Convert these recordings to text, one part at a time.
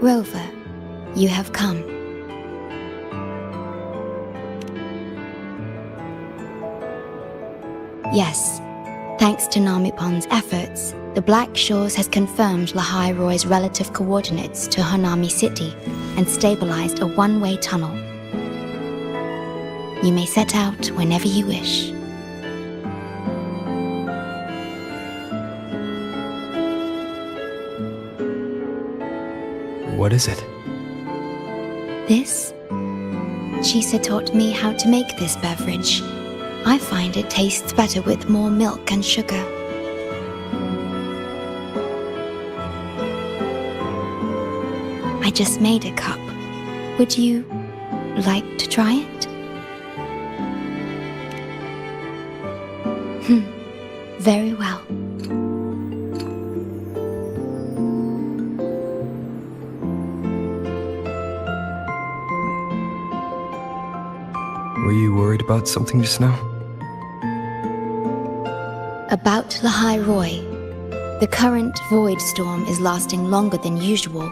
Rover, you have come. Yes, thanks to Namipon's efforts, the Black Shores has confirmed Lahai Roy's relative coordinates to Honami City and stabilized a one-way tunnel. You may set out whenever you wish. What is it? This? Chisa taught me how to make this beverage. I find it tastes better with more milk and sugar. I just made a cup. Would you like to try it? Very well. Were you worried about something just now? About Lahai Roy. The current void storm is lasting longer than usual.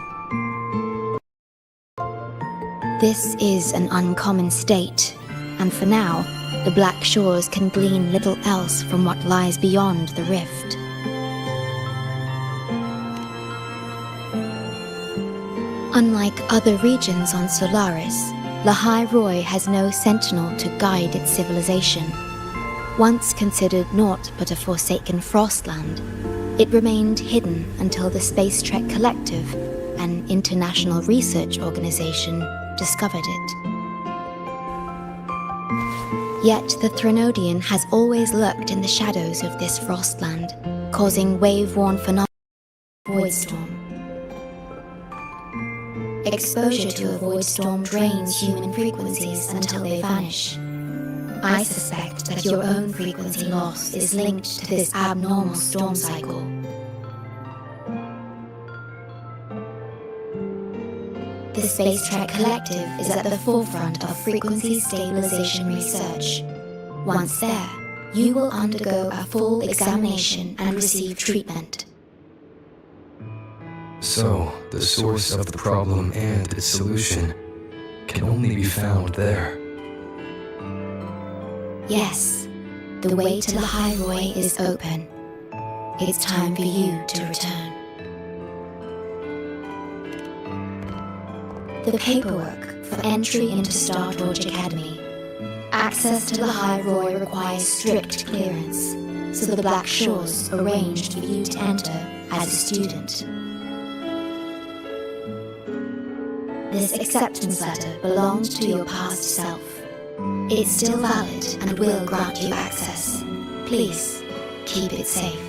This is an uncommon state, and for now, the Black Shores can glean little else from what lies beyond the rift. Unlike other regions on Solaris, Lahai Roy has no sentinel to guide its civilization. Once considered naught but a forsaken frostland, it remained hidden until the Space Trek Collective, an international research organization, discovered it. Yet the Threnodian has always lurked in the shadows of this frostland, causing wave-worn phenomena like void storm. Exposure to a void storm drains human frequencies until they vanish. I suspect that your own frequency loss is linked to this abnormal storm cycle. The Space Trek Collective is at the forefront of frequency stabilization research. Once there, you will undergo a full examination and receive treatment. So, the source of the problem and its solution can only be found there. Yes, the way to Lahai Roy is open. It's time for you to return. The paperwork for entry into Star Torch Academy. Access to Lahai Roy requires strict clearance, so the Black Shores arranged for you to enter as a student. This acceptance letter belongs to your past self. It's still valid and will grant you access. Please, keep it safe.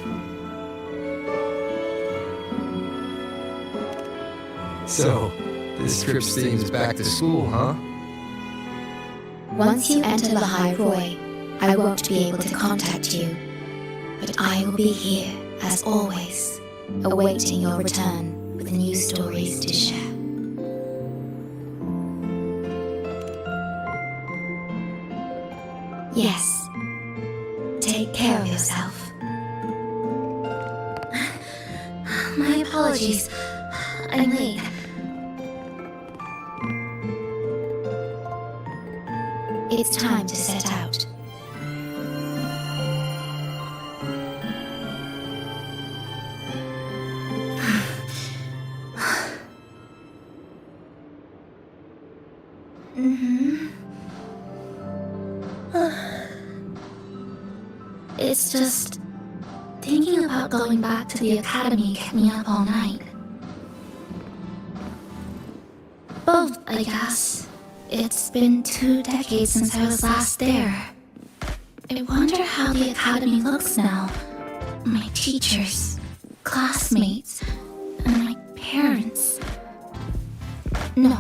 So, this trip seems back to school, huh? Once you enter Lahai Roy, I won't be able to contact you, but I will be here, as always, awaiting your return with new stories to share. Yes. Take care of yourself. My apologies. I'm late. It's time to set out. It's just thinking about going back to the academy kept me up all night. Both, I guess. It's been 2 decades since I was last there. I wonder how the academy looks now. My teachers, classmates, and my parents. No,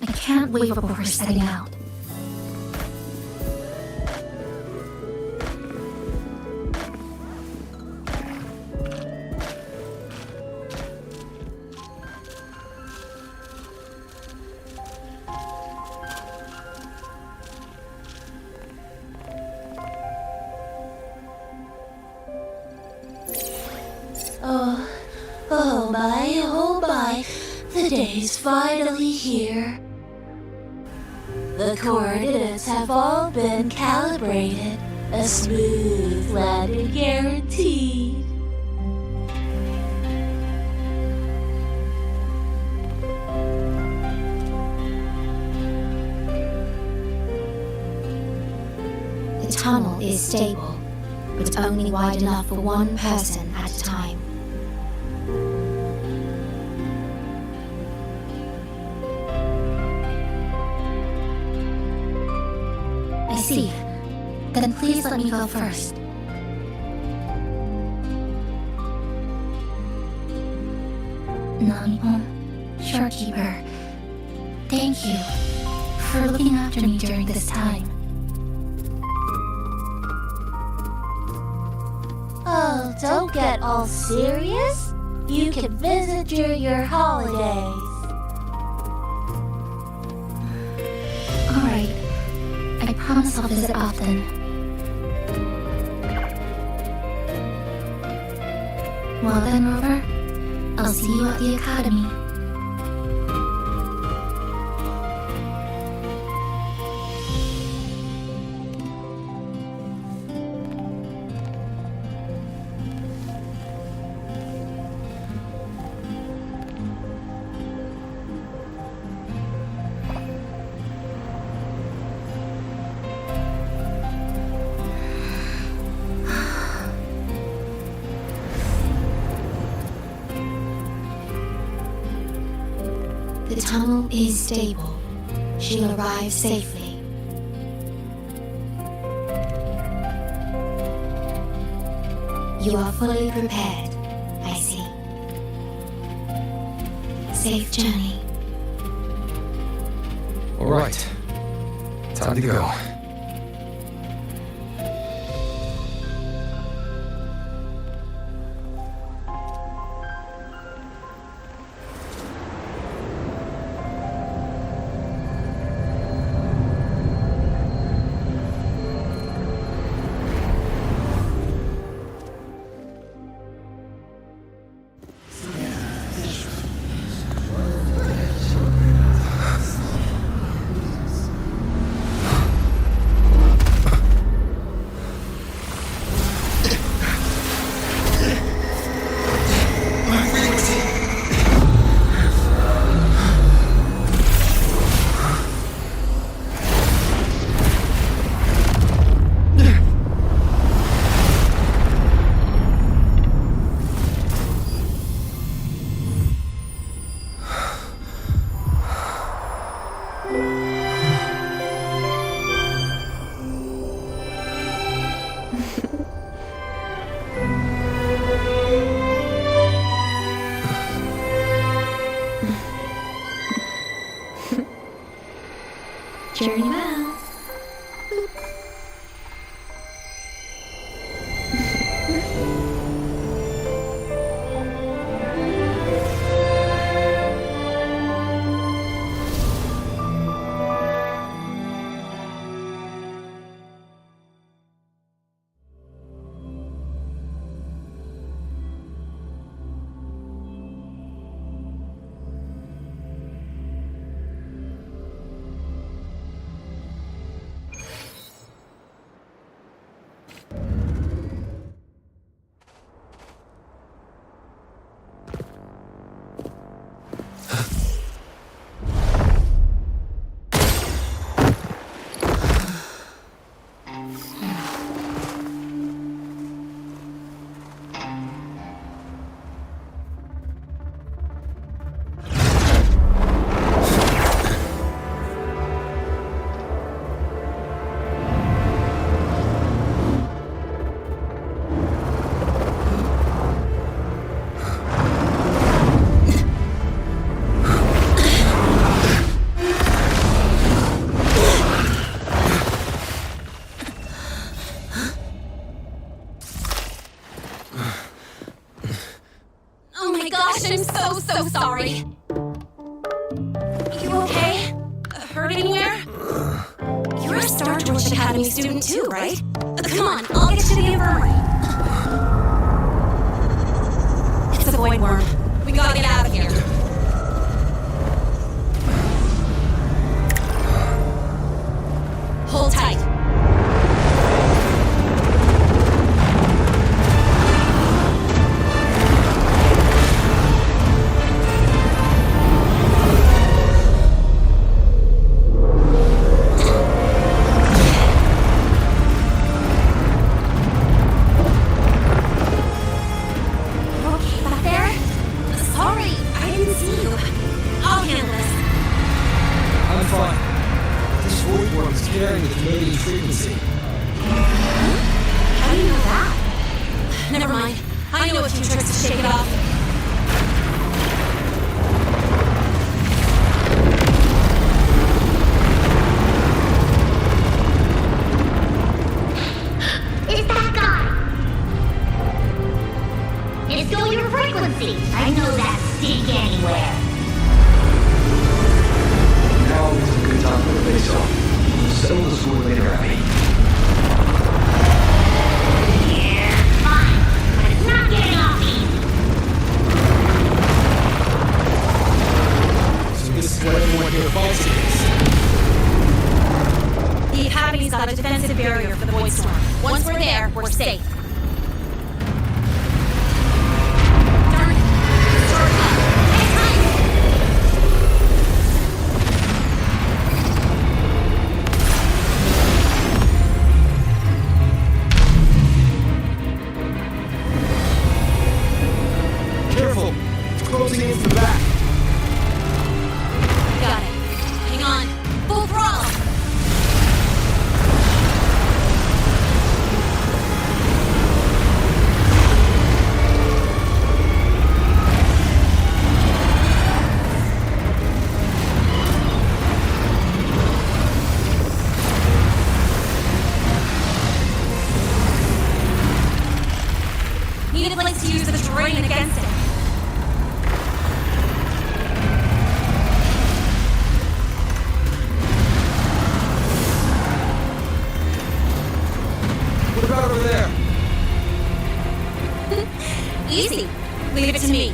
I can't wait before setting out. Oh boy, the The day's finally here. The coordinates have all been calibrated. A smooth landing guaranteed. The tunnel is stable, but only wide enough for one person at a time. I see. Then please let me go first. Namipon, shorekeeper, thank you for looking after me during this time. Oh, don't get all serious. You can visit during your holidays. Alright, I promise I'll visit often. Well then, Rover, I'll see you at the academy. The tunnel is stable. She'll arrive safely. You are fully prepared, I see. Safe journey. All right. Time to go. Journey well. I'm so sorry. You okay? Hurt anywhere? You're a Star Torch Academy student too, right? Come on, I'll get you to the infirmary. It's a void worm. We gotta get out of here. carrying the Canadian frequency. How do you know that? Never mind. I know a few tricks to shake it off. It's that guy! It's still your frequency. I know that stink anywhere. Now is a good time for a face-off. Settle the score later, Abby. Yeah, fine. But it's not getting off easy. So this is what everyone here fights against. The Academy's got a defensive barrier for the Void Storm. Once we're there, we're safe. Darn it. Start up. Hey, time! Careful! It's closing in from the back. Got it. Hang on. Full throttle! Need a place to use the terrain against it. What about over there? Easy. Leave it to me.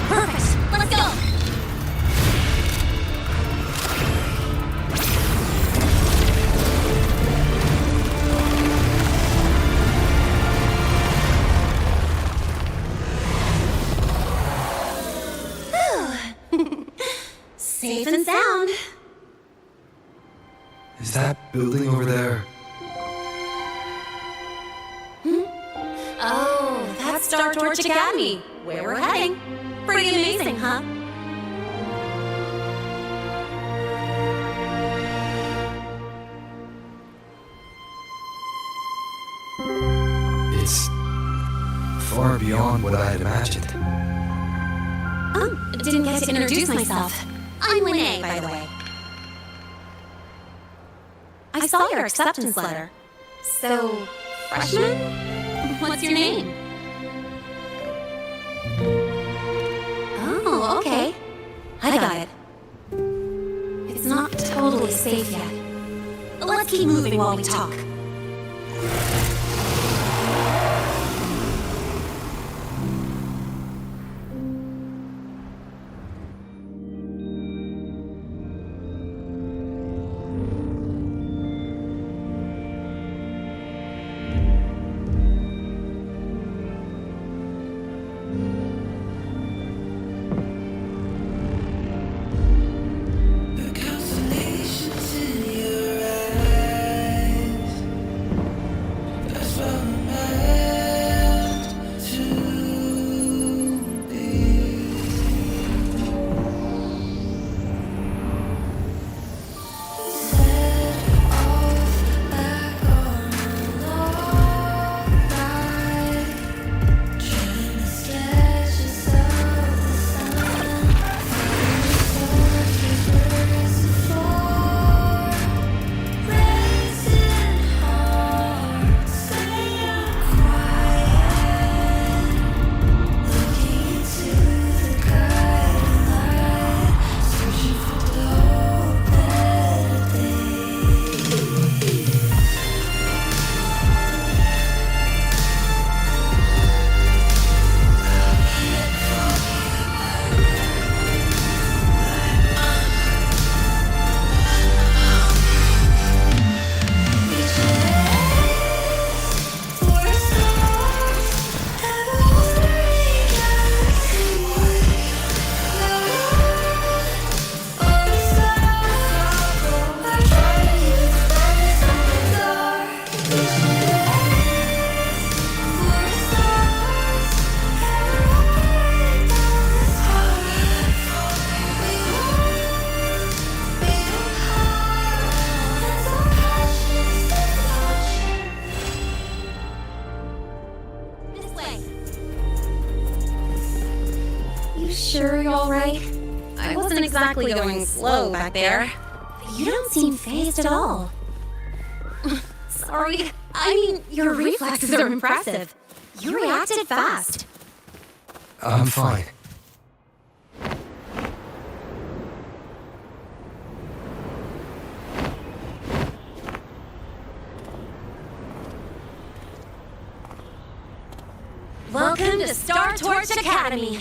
Perfect. Let's go. Safe and sound. Is that building over there? Oh, that's Star Torch Academy, where we're heading. Pretty amazing, huh? It's far beyond what I had imagined. Didn't get to introduce myself. I'm Lene, by the way. I saw your acceptance letter. So, freshman? What's your name? Oh, okay. I got it. It's not totally safe yet. Let's keep moving while we talk. exactly going slow back there. You don't seem fazed at all. Sorry. I mean, your reflexes are impressive. You reacted fast. I'm fine. Welcome to Star Torch Academy.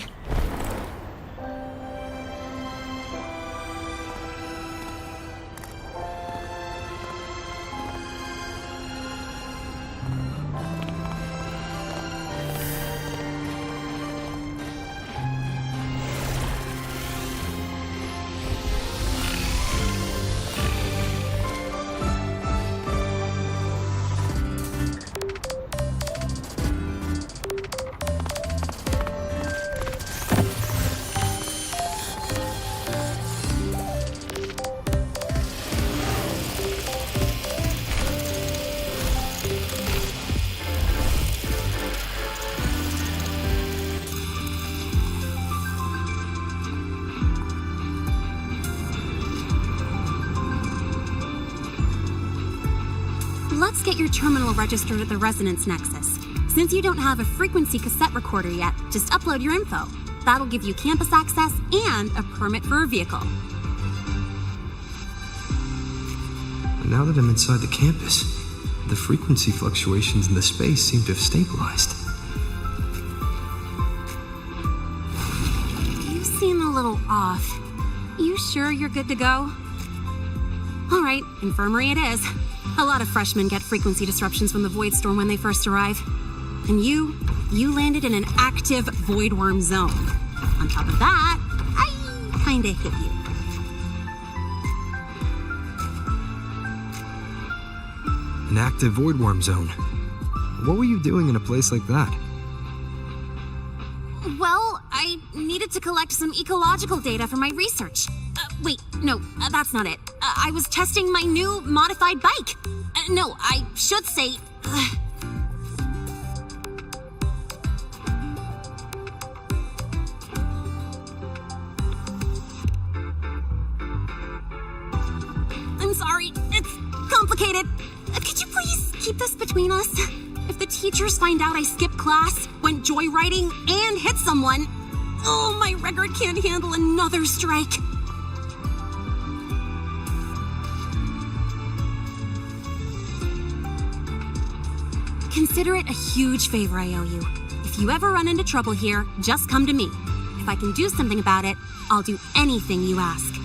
Let's get your terminal registered at the Resonance Nexus. Since you don't have a frequency cassette recorder yet, just upload your info. That'll give you campus access and a permit for a vehicle. Now that I'm inside the campus, the frequency fluctuations in the space seem to have stabilized. You seem a little off. You sure you're good to go? All right, infirmary it is. A lot of freshmen get frequency disruptions from the Void Storm when they first arrive. And you landed in an active Void Worm zone. On top of that, I kinda hit you. An active void worm zone. What were you doing in a place like that? Well, I needed to collect some ecological data for my research. Wait, no, that's not it. I was testing my new modified bike. No, I should say... I'm sorry, it's complicated. Could you please keep this between us? If the teachers find out I skipped class, went joyriding, and hit someone, oh, my record can't handle another strike. Consider it a huge favor I owe you. If you ever run into trouble here, just come to me. If I can do something about it, I'll do anything you ask.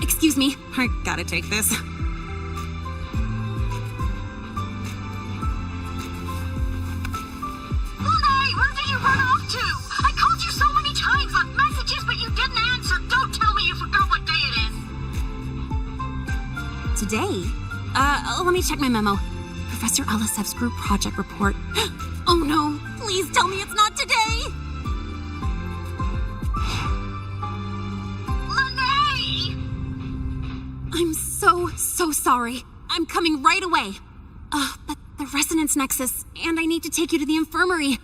Excuse me, I gotta take this. Hey, where did you run off to? I called you so many times, left messages, but you didn't answer. Don't tell me you forgot what day it is. Today? Let me check my memo. Professor Elisev's group project report. Oh no, please tell me it's not today! I'm so sorry. I'm coming right away. But the Resonance Nexus, and I need to take you to the infirmary.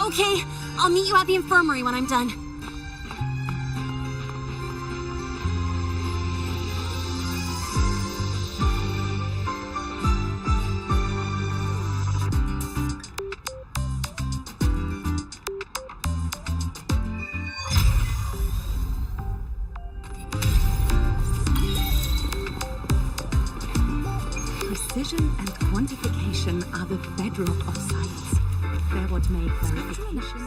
Okay, I'll meet you at the infirmary when I'm done. Precision and quantification are the bedrock of science. They're what make verification.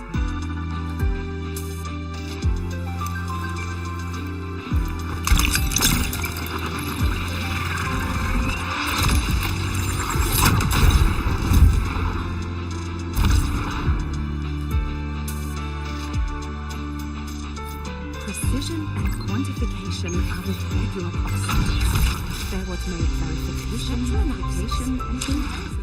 Precision and quantification are the bedrock of science. They're what make verification, verification, and synthesis.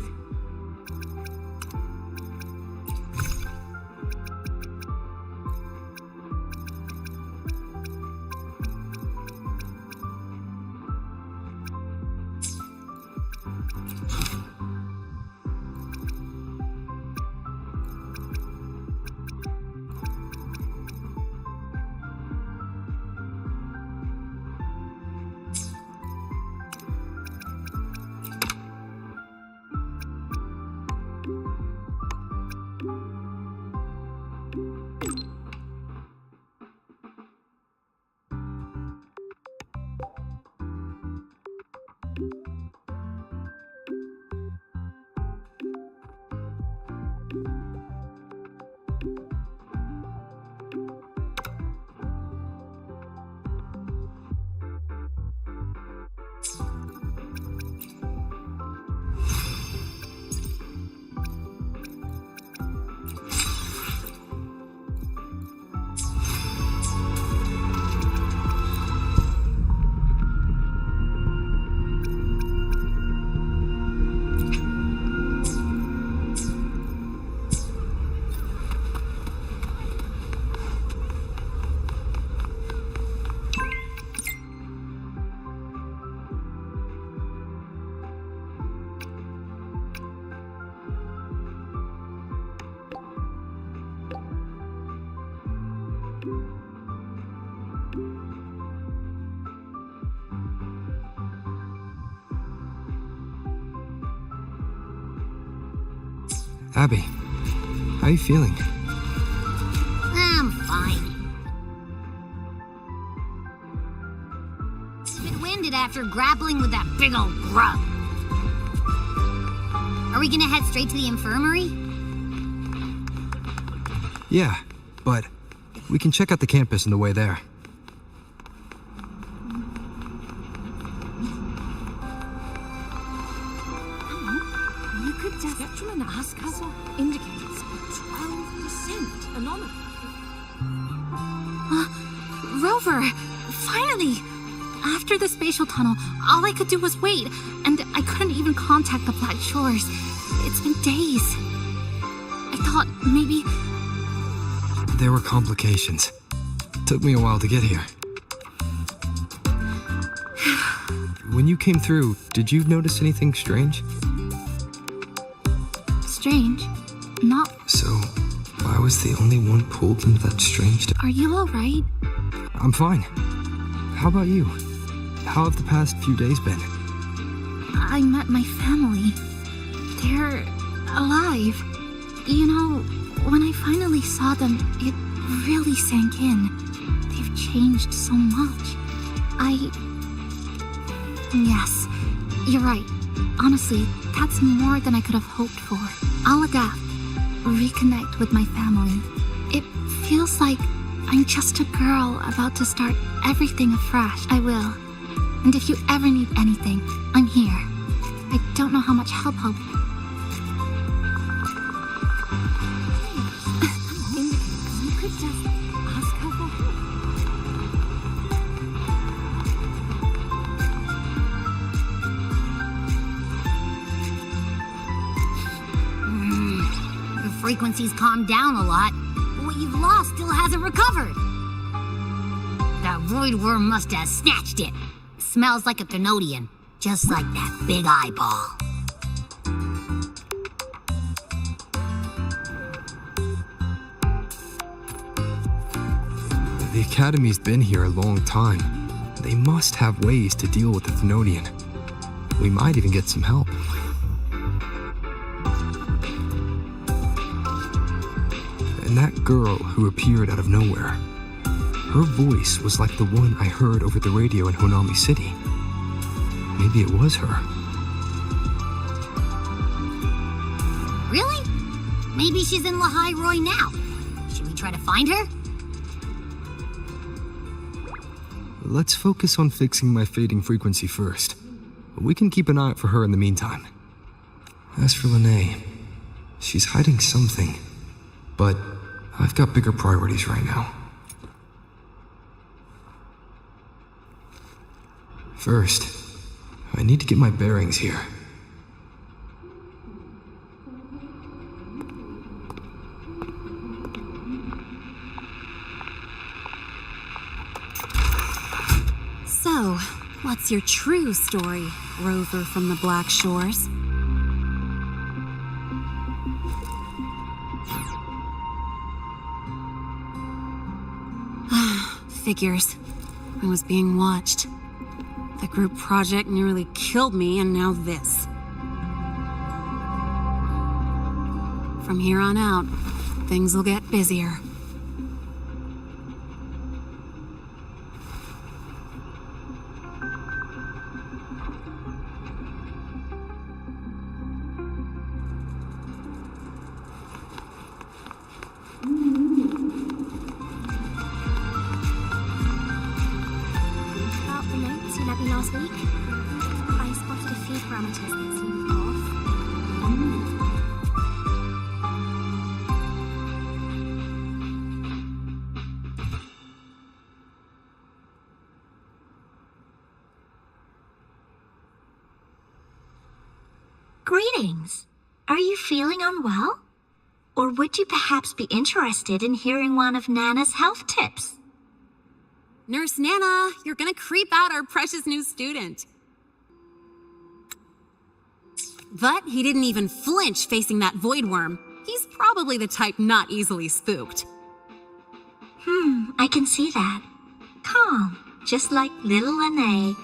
Abby, how are you feeling? I'm fine. It's been winded after grappling with that big old grub. Are we gonna head straight to the infirmary? Yeah, but we can check out the campus on the way there. You could just spectrum and ask us indicates 12% anonymous. Rover! Finally! After the spatial tunnel, all I could do was wait, and I couldn't even contact the Black Shores. It's been days. I thought maybe... There were complications. Took me a while to get here. When you came through, did you notice anything strange? Strange. Not... So, I was the only one pulled into that strange... Are you alright? I'm fine. How about you? How have the past few days been? I met my family. They're alive. You know, when I finally saw them, it really sank in. They've changed so much. Yes, you're right. Honestly, that's more than I could have hoped for. I'll adapt, reconnect with my family. It feels like I'm just a girl about to start everything afresh. I will. And if you ever need anything, I'm here. I don't know how much help I'll be. You could just ask her for help. The frequency's calmed down a lot, but what you've lost still hasn't recovered. That void worm must have snatched it. Smells like a Thenodian, just like that big eyeball. The Academy's been here a long time. They must have ways to deal with the Thenodian. We might even get some help. And that girl who appeared out of nowhere, her voice was like the one I heard over the radio in Honami City. Maybe it was her. Really? Maybe she's in Lahai Roy now. Should we try to find her? Let's focus on fixing my fading frequency first. We can keep an eye out for her in the meantime. As for Lene, she's hiding something. But I've got bigger priorities right now. First, I need to get my bearings here. So, what's your true story, Rover from the Black Shores? Figures. I was being watched. The group project nearly killed me, and now this. From here on out, things will get busier. About the notes you lent me last week, I spotted a few parameters that seemed off. Greetings. Are you feeling unwell? Or would you perhaps be interested in hearing one of Nana's health tips? Nurse Nana, you're gonna creep out our precious new student. But he didn't even flinch facing that void worm. He's probably the type not easily spooked. I can see that. Calm, just like little Lene.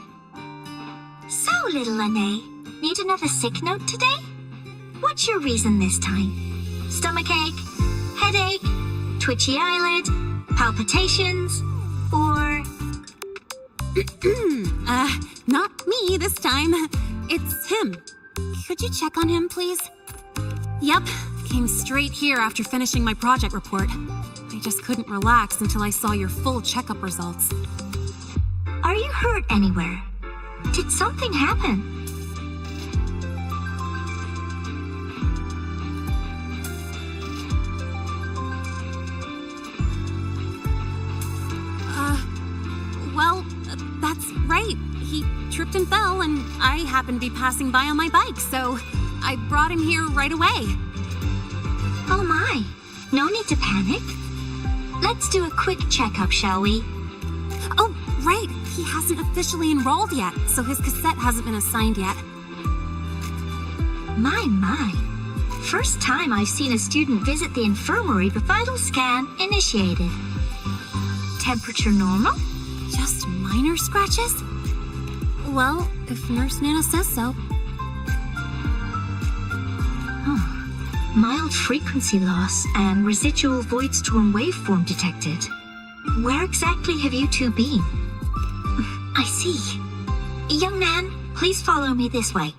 So, little Lene, need another sick note today? What's your reason this time? Stomachache? Headache? Twitchy eyelid? Palpitations? Or... Not me this time. It's him. Could you check on him, please? Yep, came straight here after finishing my project report. I just couldn't relax until I saw your full checkup results. Are you hurt anywhere? Did something happen? That's right. He tripped and fell, and I happened to be passing by on my bike, so I brought him here right away. Oh my, no need to panic. Let's do a quick checkup, shall we? Oh, right. He hasn't officially enrolled yet, so his cassette hasn't been assigned yet. My. First time I've seen a student visit the infirmary with vital scan initiated. Temperature normal? Just minor scratches? Well, if Nurse Nana says so. Mild frequency loss and residual void storm waveform detected. Where exactly have you two been? I see. Young man, please follow me this way.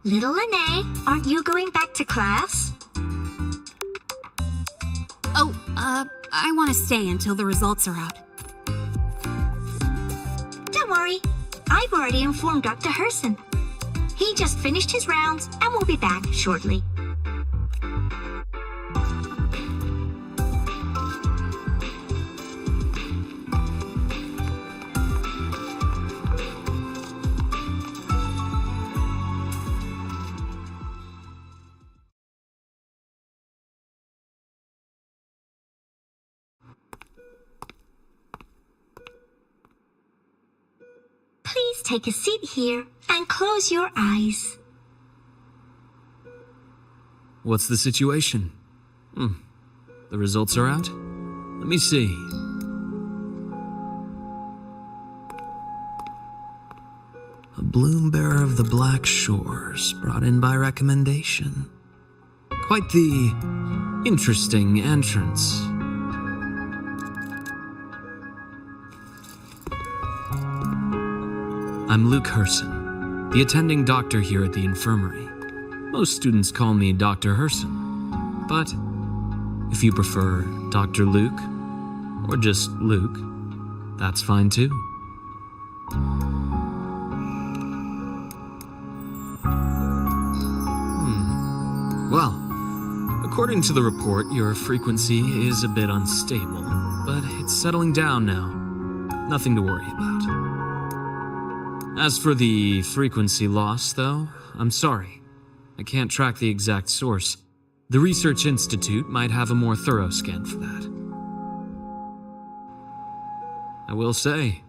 Little Lene, aren't you going back to class? Oh, I want to stay until the results are out. Don't worry, I've already informed Dr. Herson. He just finished his rounds and will be back shortly. Please take a seat here and close your eyes. What's the situation? The results are out? Let me see. A bloom bearer of the Black Shores, brought in by recommendation. Quite the interesting entrance. I'm Luke Herson, the attending doctor here at the infirmary. Most students call me Dr. Herson, but if you prefer Dr. Luke, or just Luke, that's fine too. Well, according to the report, your frequency is a bit unstable, but it's settling down now. Nothing to worry about. As for the frequency loss, though, I'm sorry. I can't track the exact source. The Research Institute might have a more thorough scan for that. I will say,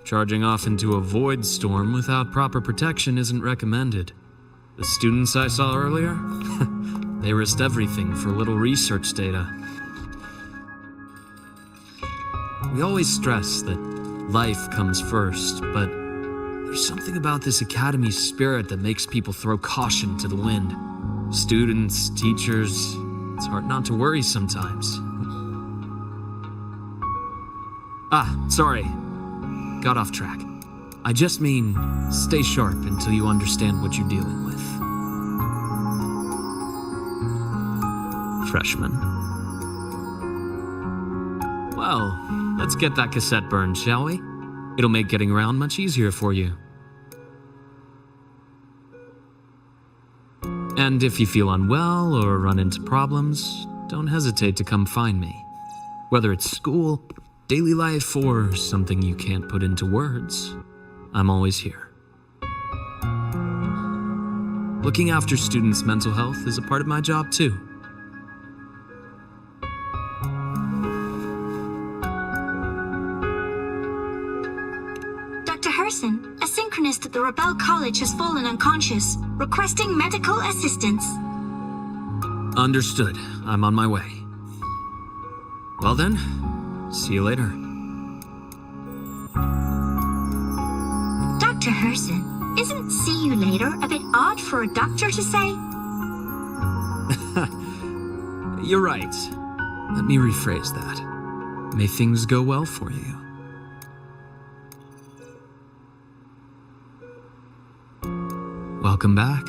charging off into a void storm without proper protection isn't recommended. The students I saw earlier, they risked everything for a little research data. We always stress that life comes first, but there's something about this academy's spirit that makes people throw caution to the wind. Students, teachers, it's hard not to worry sometimes. Sorry. Got off track. I just mean, stay sharp until you understand what you're dealing with. Freshman. Well, let's get that cassette burned, shall we? It'll make getting around much easier for you. And if you feel unwell or run into problems, don't hesitate to come find me. Whether it's school, daily life, or something you can't put into words, I'm always here. Looking after students' mental health is a part of my job too. A synchronist at the Rebel College has fallen unconscious, requesting medical assistance. Understood. I'm on my way. Well then, see you later. Dr. Herson, isn't see you later a bit odd for a doctor to say? You're right. Let me rephrase that. May things go well for you. Welcome back.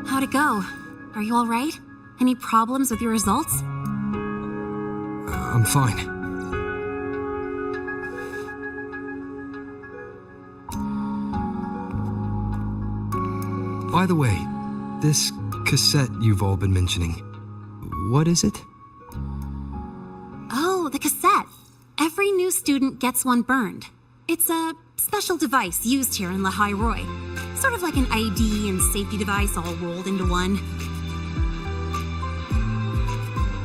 How'd it go? Are you all right? Any problems with your results? I'm fine. By the way, this cassette you've all been mentioning, what is it? Oh, the cassette. Every new student gets one burned. It's a special device used here in Lehigh Roy. Sort of like an ID and safety device all rolled into one.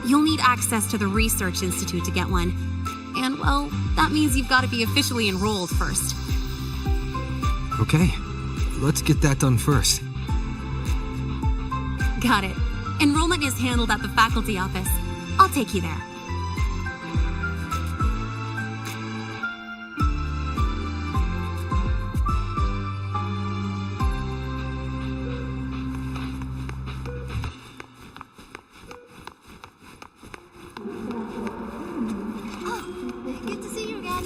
You'll need access to the Research Institute to get one. And, well, that means you've got to be officially enrolled first. Okay, let's get that done first. Got it. Enrollment is handled at the faculty office. I'll take you there. Good to see you again.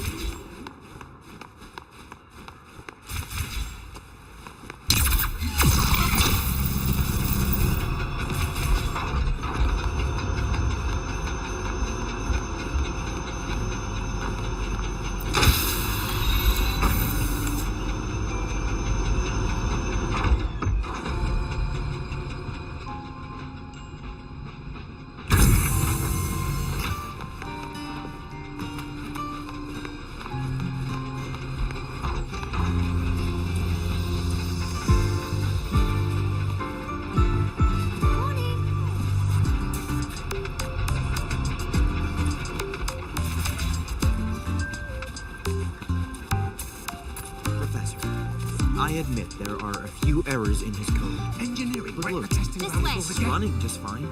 I admit there are a few errors in his code. Engineering, but look, This way. it's running just fine.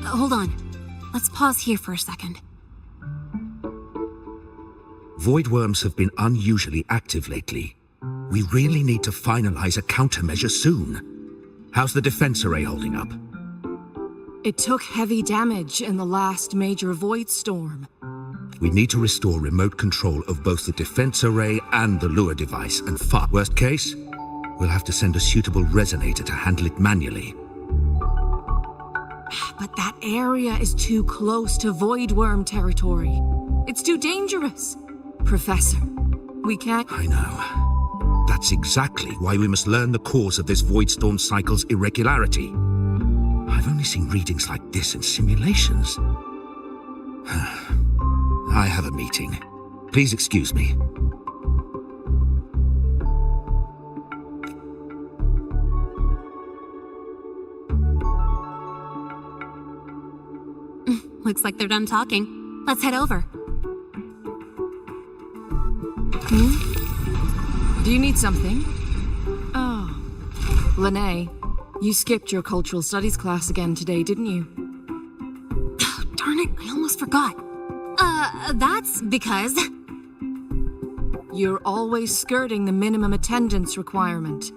Hold on. Let's pause here for a second. Void worms have been unusually active lately. We really need to finalize a countermeasure soon. How's the defense array holding up? It took heavy damage in the last major void storm. We need to restore remote control of both the defense array and the lure device, and far worst case, we'll have to send a suitable resonator to handle it manually. But that area is too close to void worm territory. It's too dangerous. Professor, we can't... I know. That's exactly why we must learn the cause of this void storm cycle's irregularity. I've only seen readings like this in simulations. I have a meeting. Please excuse me. Looks like they're done talking. Let's head over. Do you need something? Oh. Lene, you skipped your cultural studies class again today, didn't you? Darn it, I almost forgot. That's because... You're always skirting the minimum attendance requirement.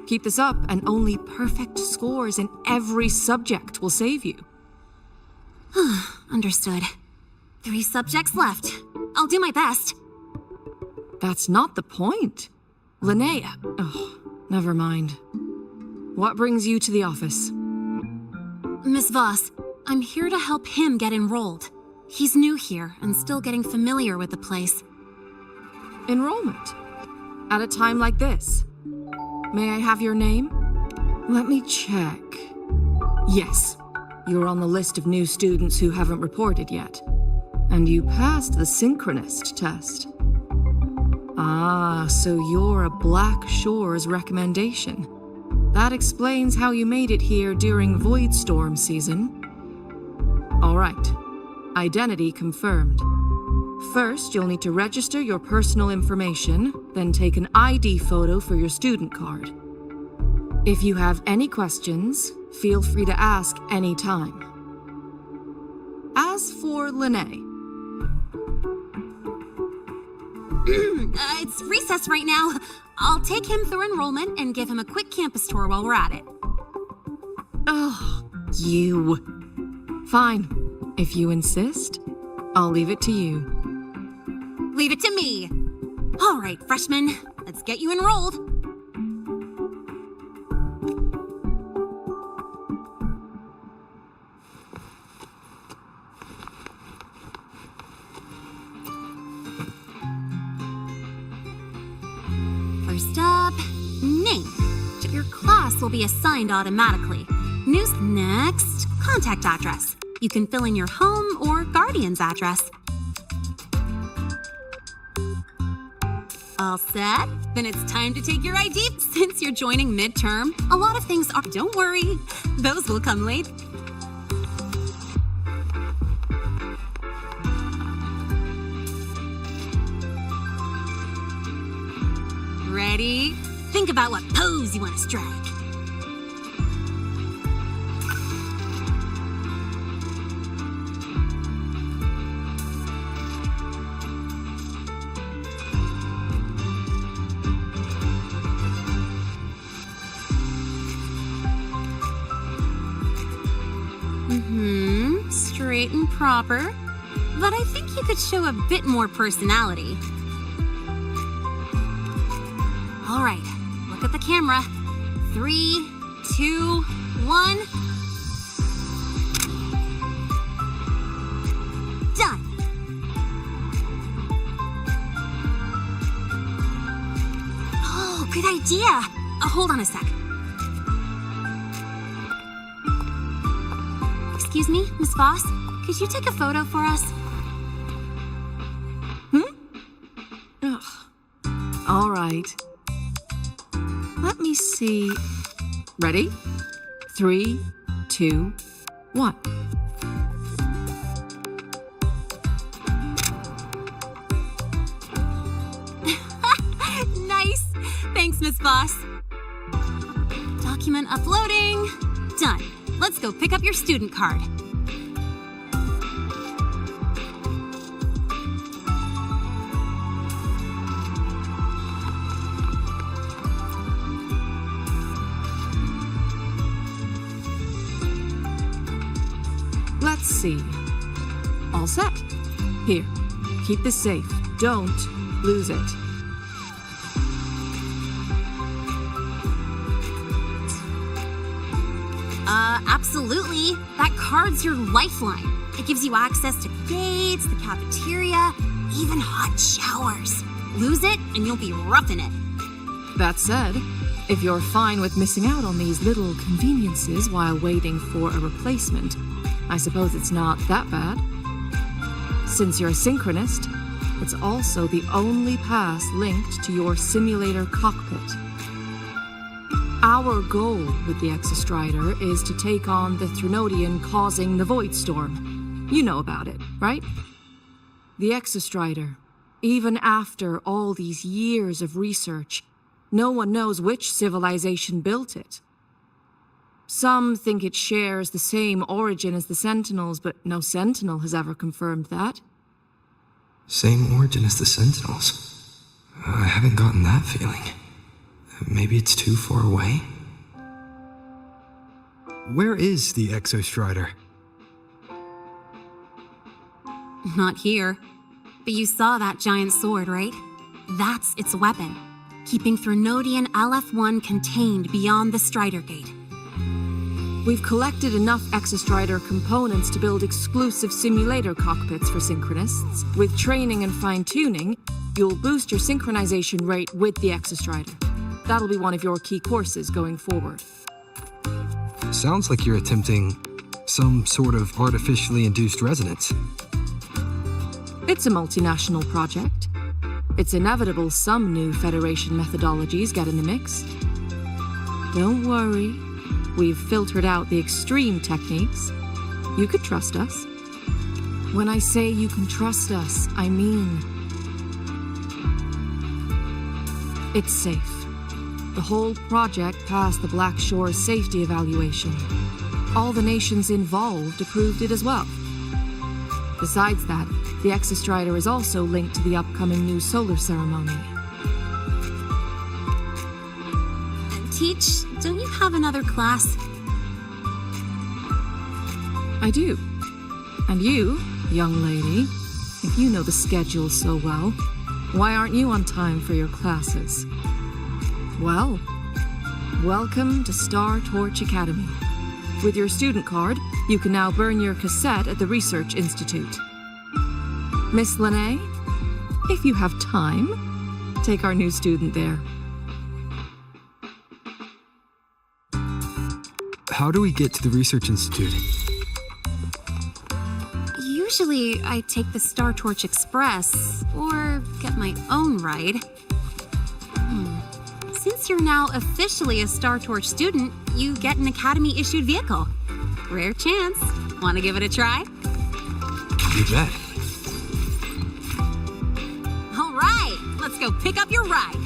Keep this up, and only perfect scores in every subject will save you. Understood. 3 subjects left. I'll do my best. That's not the point. Linnea. Oh, never mind. What brings you to the office? Miss Voss, I'm here to help him get enrolled. He's new here and still getting familiar with the place. Enrollment? At a time like this? May I have your name? Let me check. Yes, you're on the list of new students who haven't reported yet. And you passed the synchronist test. Ah, so you're a Black Shores recommendation. That explains how you made it here during Void Storm season. All right. Identity confirmed. First, you'll need to register your personal information, then take an ID photo for your student card. If you have any questions, feel free to ask any time. As for Lene, It's recess right now. I'll take him through enrollment and give him a quick campus tour while we're at it. oh, you. Fine. If you insist, I'll leave it to you. Leave it to me. All right, freshman, let's get you enrolled. First up, name. Your class will be assigned automatically. Next, contact address. You can fill in your home or guardian's address. All set? Then it's time to take your ID since you're joining midterm. A lot of things are... Don't worry, those will come late. Ready? Think about what pose you want to strike. Straight and proper. But I think you could show a bit more personality. All right, look at the camera. 3, 2, 1. Done. Oh, good idea. Hold on a sec. Excuse me, Miss Voss, could you take a photo for us? Ugh. All right. Let me see. Ready? 3, 2, 1. Nice. Thanks, Miss Voss. Document uploading. Done. Let's go pick up your student card. Let's see. All set. Here, keep this safe. Don't lose it. Absolutely. That card's your lifeline. It gives you access to gates, the cafeteria, even hot showers. Lose it and you'll be roughing it. That said, if you're fine with missing out on these little conveniences while waiting for a replacement, I suppose it's not that bad. Since you're a synchronist, it's also the only pass linked to your simulator cockpit. Our goal with the Exostrider is to take on the Threnodian causing the Void Storm. You know about it, right? The Exostrider, even after all these years of research, no one knows which civilization built it. Some think it shares the same origin as the Sentinels, but no Sentinel has ever confirmed that. Same origin as the Sentinels? I haven't gotten that feeling. Maybe it's too far away? Where is the Exostrider? Not here. But you saw that giant sword, right? That's its weapon, keeping Threnodian LF1 contained beyond the Strider Gate. We've collected enough Exostrider components to build exclusive simulator cockpits for synchronists. With training and fine-tuning, you'll boost your synchronization rate with the Exostrider. That'll be one of your key courses going forward. Sounds like you're attempting some sort of artificially induced resonance. It's a multinational project. It's inevitable some new Federation methodologies get in the mix. Don't worry. We've filtered out the extreme techniques. You could trust us. When I say you can trust us, I mean... it's safe. The whole project passed the Black Shore safety evaluation. All the nations involved approved it as well. Besides that, the Exostrider is also linked to the upcoming new solar ceremony. Teach, don't you have another class? I do. And you, young lady, if you know the schedule so well, why aren't you on time for your classes? Well, welcome to Star Torch Academy. With your student card, you can now burn your cassette at the Research Institute. Miss Lene, if you have time, take our new student there. How do we get to the Research Institute? Usually, I take the Star Torch Express or get my own ride. Since you're now officially a Star Torch student, you get an Academy-issued vehicle. Rare chance. Want to give it a try? You bet. All right, let's go pick up your ride.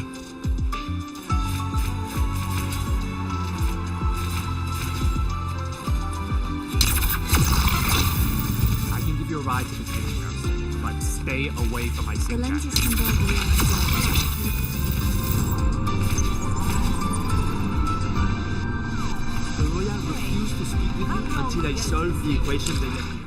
I can give you a ride to the training grounds, but stay away from my The lenses syntax. can go The lawyer refused to speak with me until I solved the equation they left behind.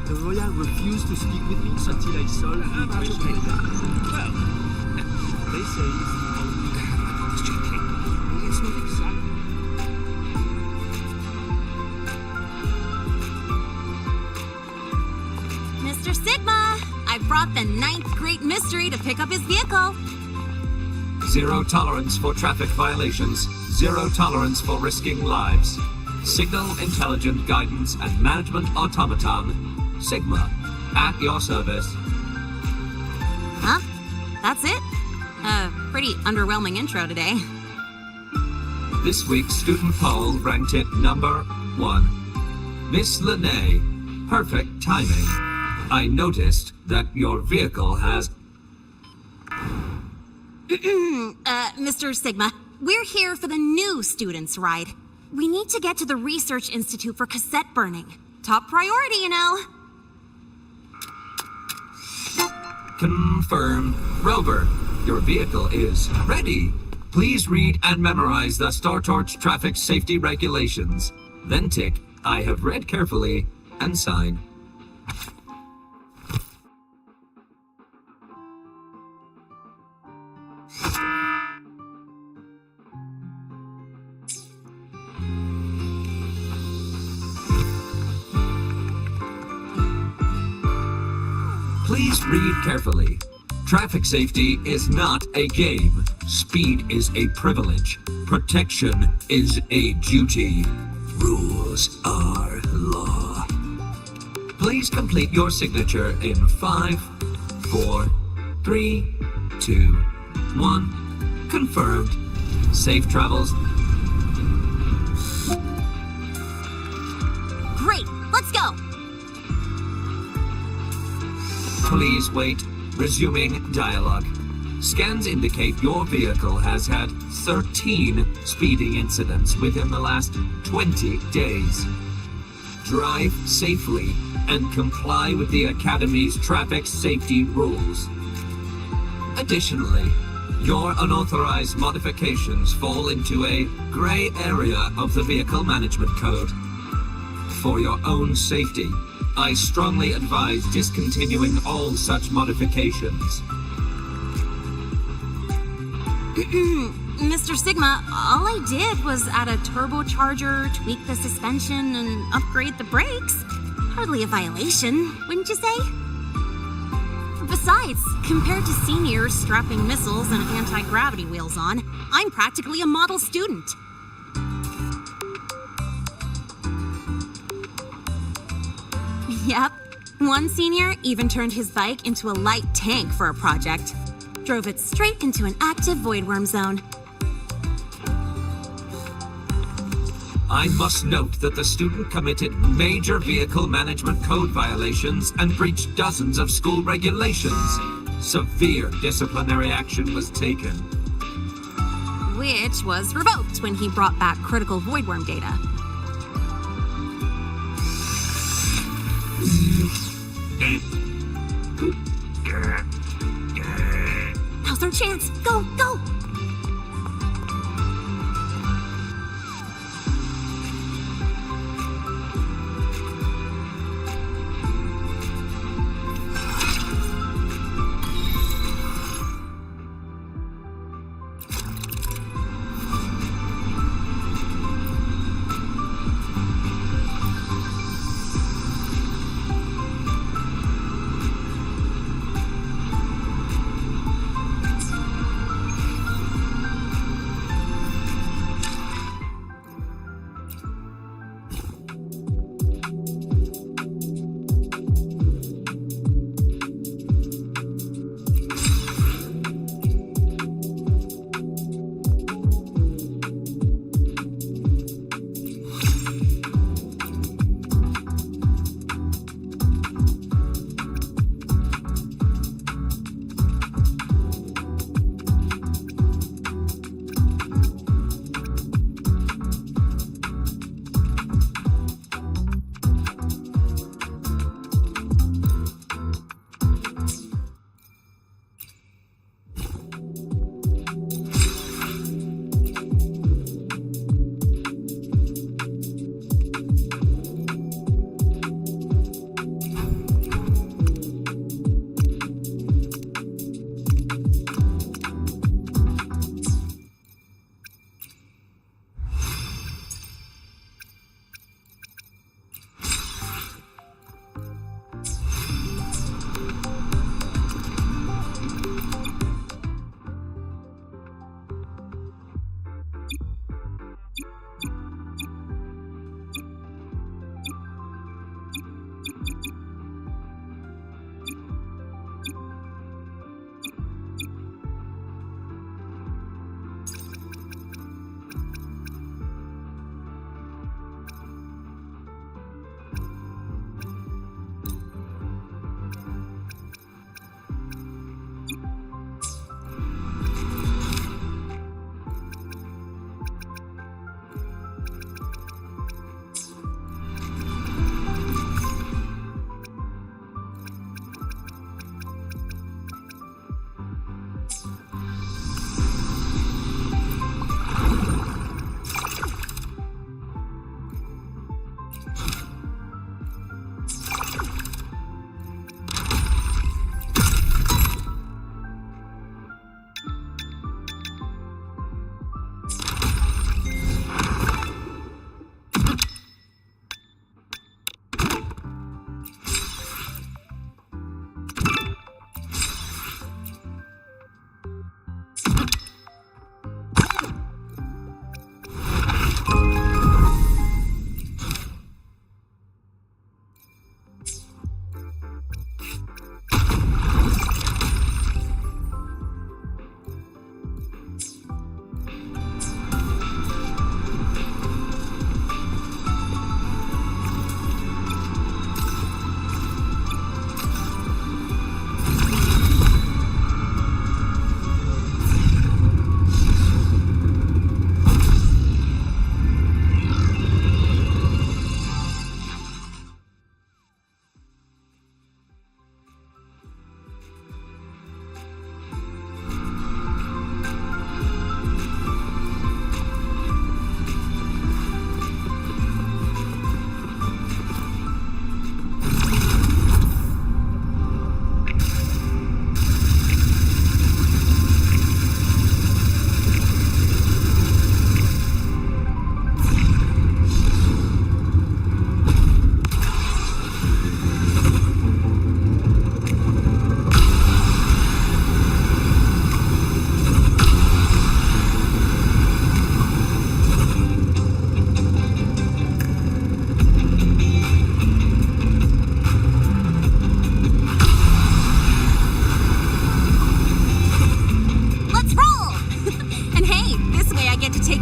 The royal refused to speak with me until I solved the equation. Well, they say it's not exactly. Mr. Sigma, I brought the 9th Great Mystery to pick up his vehicle. Zero tolerance for traffic violations. Zero tolerance for risking lives. Signal Intelligent Guidance and Management Automaton. Sigma, at your service. Huh? That's it? Pretty underwhelming intro today. This week's student poll ranked it number 1. Miss Lene, perfect timing. I noticed that your vehicle has... Mr. Sigma, we're here for the new students' ride. We need to get to the Research Institute for cassette burning. Top priority, you know. Confirmed. Rover, your vehicle is ready. Please read and memorize the Star Torch traffic safety regulations. Then tick, I have read carefully, and sign. Please read carefully. Traffic safety is not a game. Speed is a privilege. Protection is a duty. Rules are law. Please complete your signature in 5, 4, 3, 2, 1. Confirmed. Safe travels. Great, let's go. Please wait. Resuming dialogue. Scans indicate your vehicle has had 13 speeding incidents within the last 20 days. Drive safely and comply with the Academy's traffic safety rules. Additionally, your unauthorized modifications fall into a gray area of the Vehicle Management Code. For your own safety, I strongly advise discontinuing all such modifications. Mr. Sigma, all I did was add a turbocharger, tweak the suspension, and upgrade the brakes. Hardly a violation, wouldn't you say? Besides, compared to seniors strapping missiles and anti-gravity wheels on, I'm practically a model student. Yep. One senior even turned his bike into a light tank for a project. Drove it straight into an active voidworm zone. I must note that the student committed major vehicle management code violations and breached dozens of school regulations. Severe disciplinary action was taken. Which was revoked when he brought back critical voidworm data. Now's our chance. Go, go!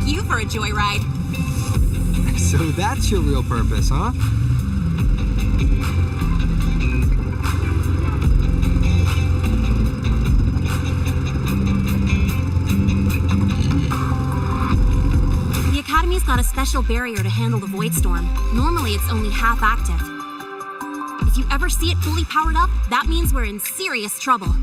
you for a joyride. So that's your real purpose, huh? The Academy's got a special barrier to handle the Void Storm. Normally, it's only half active. If you ever see it fully powered up, that means we're in serious trouble.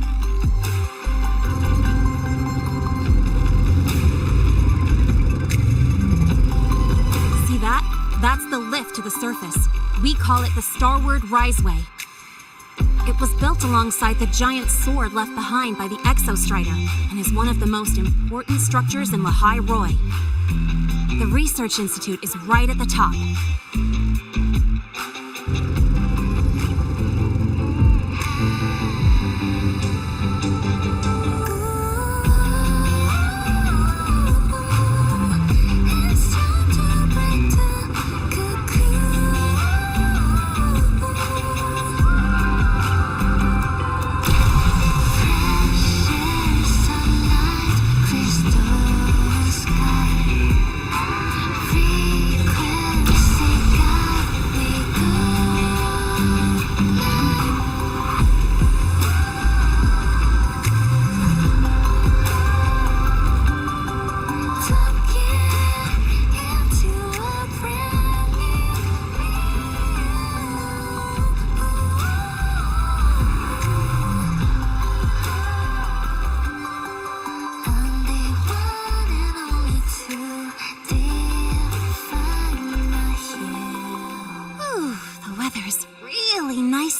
See that? That's the lift to the surface. We call it the Starward Riseway. It was built alongside the giant sword left behind by the Exostrider and is one of the most important structures in Lahai Roy. The Research Institute is right at the top.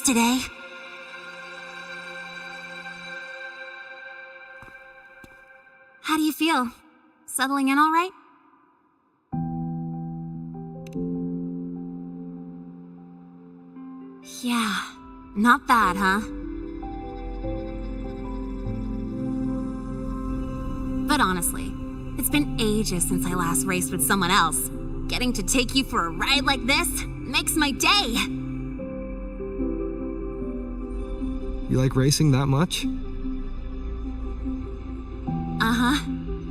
Today. How do you feel? Settling in all right? Yeah, not bad, huh? But honestly, it's been ages since I last raced with someone else. Getting to take you for a ride like this makes my day. You like racing that much? Uh-huh.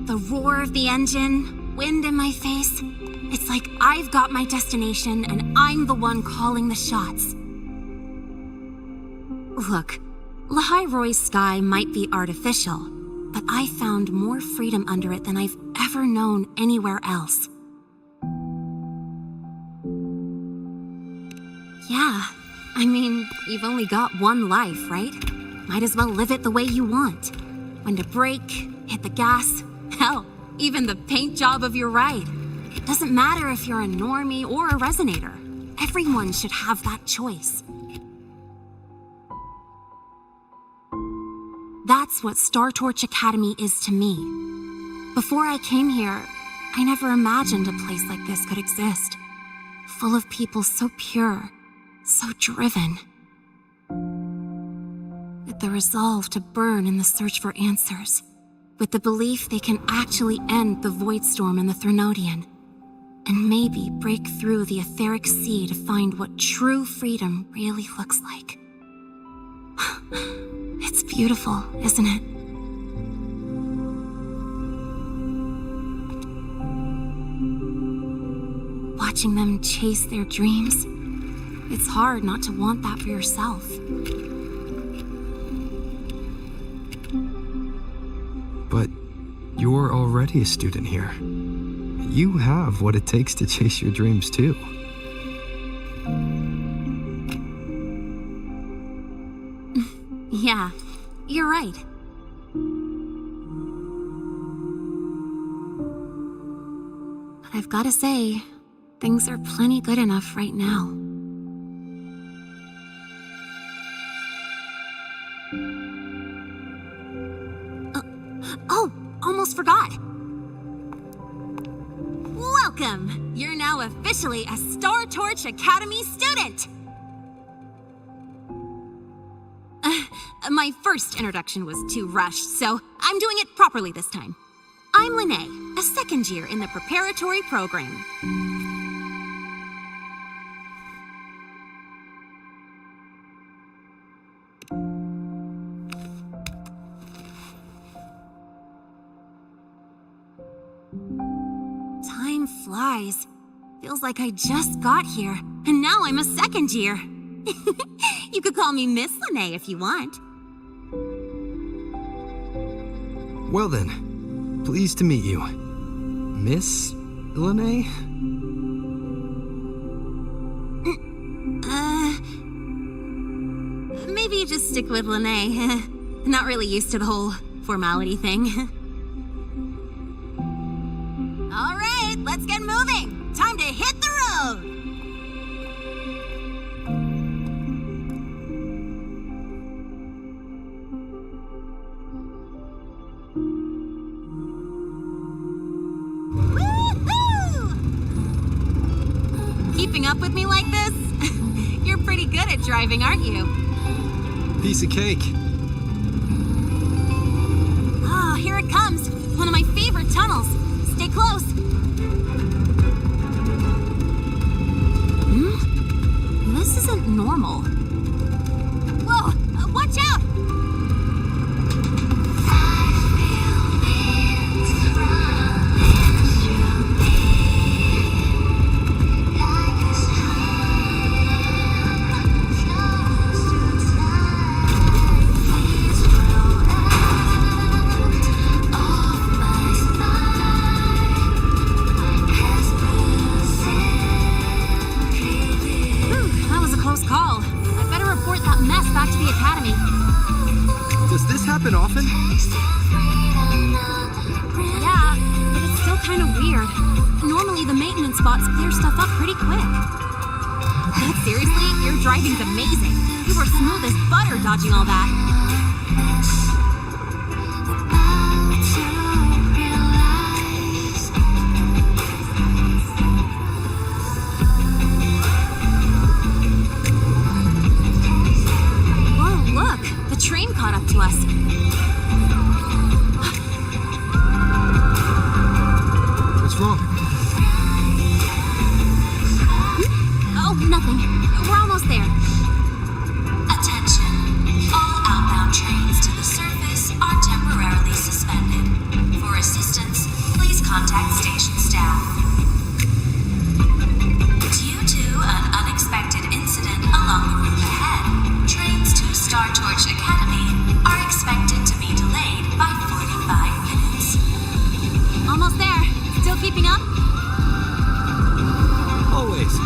The roar of the engine, wind in my face. It's like I've got my destination and I'm the one calling the shots. Look, Lahai Roy's sky might be artificial, but I found more freedom under it than I've ever known anywhere else. Yeah. I mean, you've only got one life, right? Might as well live it the way you want. When to brake, hit the gas, hell, even the paint job of your ride. It doesn't matter if you're a normie or a resonator. Everyone should have that choice. That's what Star Torch Academy is to me. Before I came here, I never imagined a place like this could exist. Full of people so pure, so driven. With the resolve to burn in the search for answers. With the belief they can actually end the Void Storm and the Threnodian. And maybe break through the etheric sea to find what true freedom really looks like. It's beautiful, isn't it? Watching them chase their dreams. It's hard not to want that for yourself. But you're already a student here. You have what it takes to chase your dreams, too. Yeah, you're right. But I've gotta say, things are plenty good enough right now. Almost forgot. Welcome! You're now officially a Star Torch Academy student! My first introduction was too rushed, so I'm doing it properly this time. I'm Lene, a second year in the preparatory program. time flies. Feels like I just got here, and now I'm a second year. You could call me Miss Lene if you want. Well then, pleased to meet you. Miss Lene? Maybe you just stick with Lene. Not really used to the whole formality thing. All right, let's get moving. Time to hit the road. Woohoo! Keeping up with me like this? You're pretty good at driving, aren't you? Piece of cake. Oh, here it comes. One of my favorite tunnels. Stay close. This isn't normal. Whoa! Watch out! Happen often? Yeah, but it's still kind of weird. Normally the maintenance bots clear stuff up pretty quick. But seriously, your driving's amazing. You were smooth as butter dodging all that. Whoa, look! The train caught up to us. Wrong? Oh, nothing. We're almost there. Attention. All outbound trains to the surface are temporarily suspended. For assistance, please contact station staff. Due to an unexpected incident along the route ahead, trains to Star Torch Academy are expected to be delayed by 45 minutes. Almost there. Still keeping up? Always.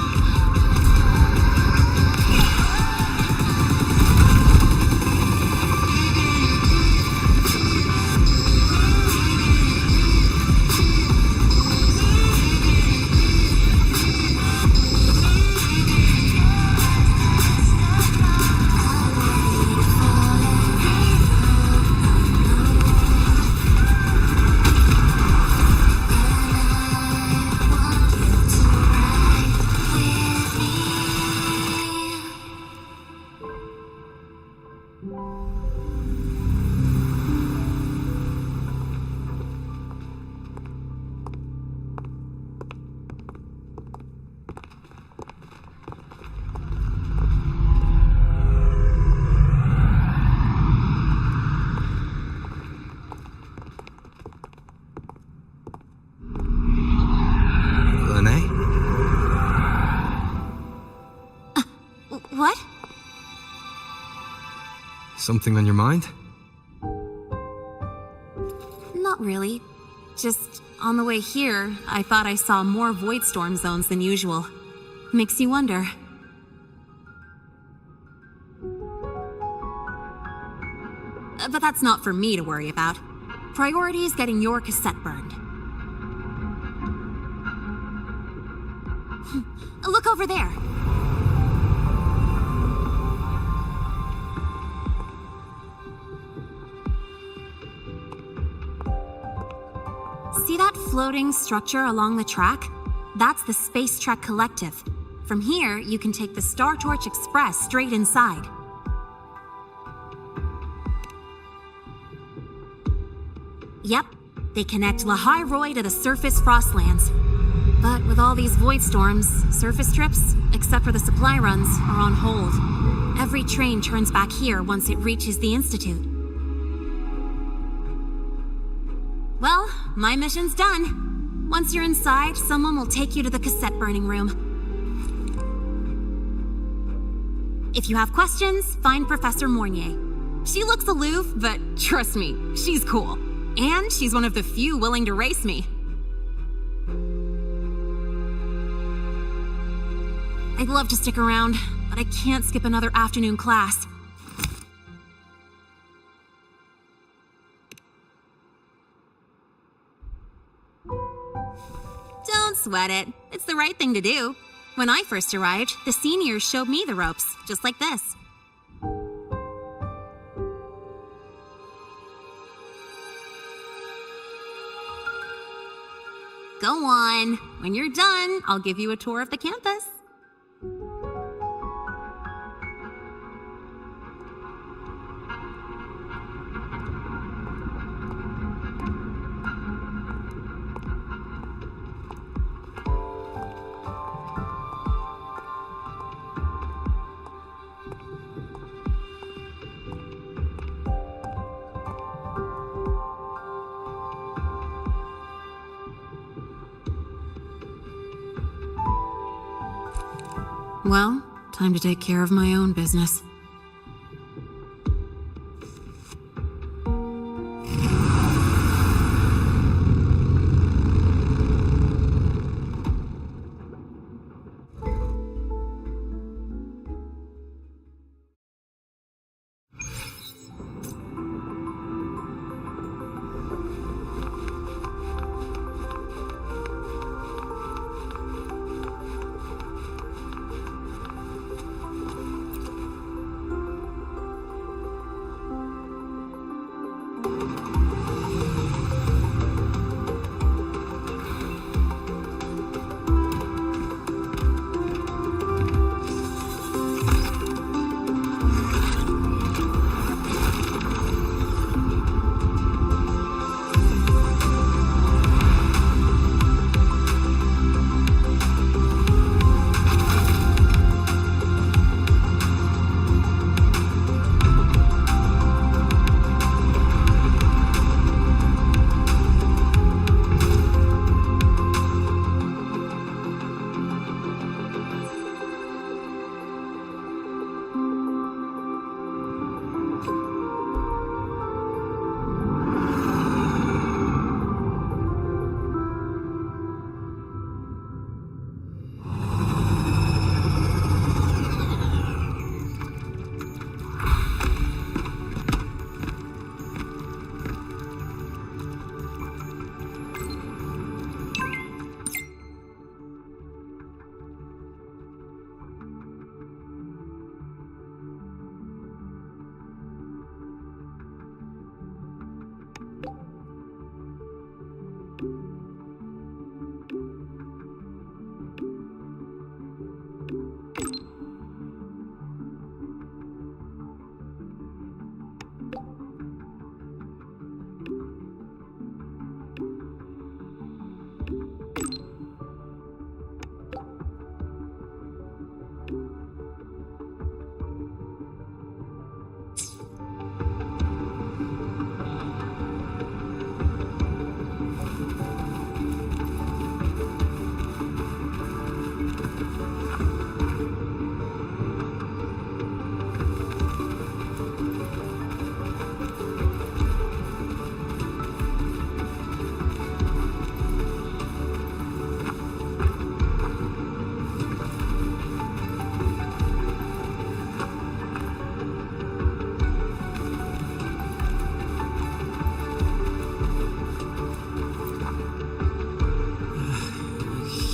What? Something on your mind? Not really. Just on the way here, I thought I saw more void storm zones than usual. Makes you wonder. But that's not for me to worry about. Priority is getting your cassette burned. Look over there. See that floating structure along the track? That's the Space Trek Collective. From here, you can take the Star Torch Express straight inside. Yep, they connect Lahai Roy to the surface Frostlands. But with all these void storms, surface trips, except for the supply runs, are on hold. Every train turns back here once it reaches the Institute. Well, my mission's done. Once you're inside, someone will take you to the cassette burning room. If you have questions, find Professor Mornier. She looks aloof, but trust me, she's cool. And she's one of the few willing to race me. I'd love to stick around, but I can't skip another afternoon class. Don't sweat it. It's the right thing to do. When I first arrived, the seniors showed me the ropes, just like this. Go on. When you're done, I'll give you a tour of the campus. Well, time to take care of my own business.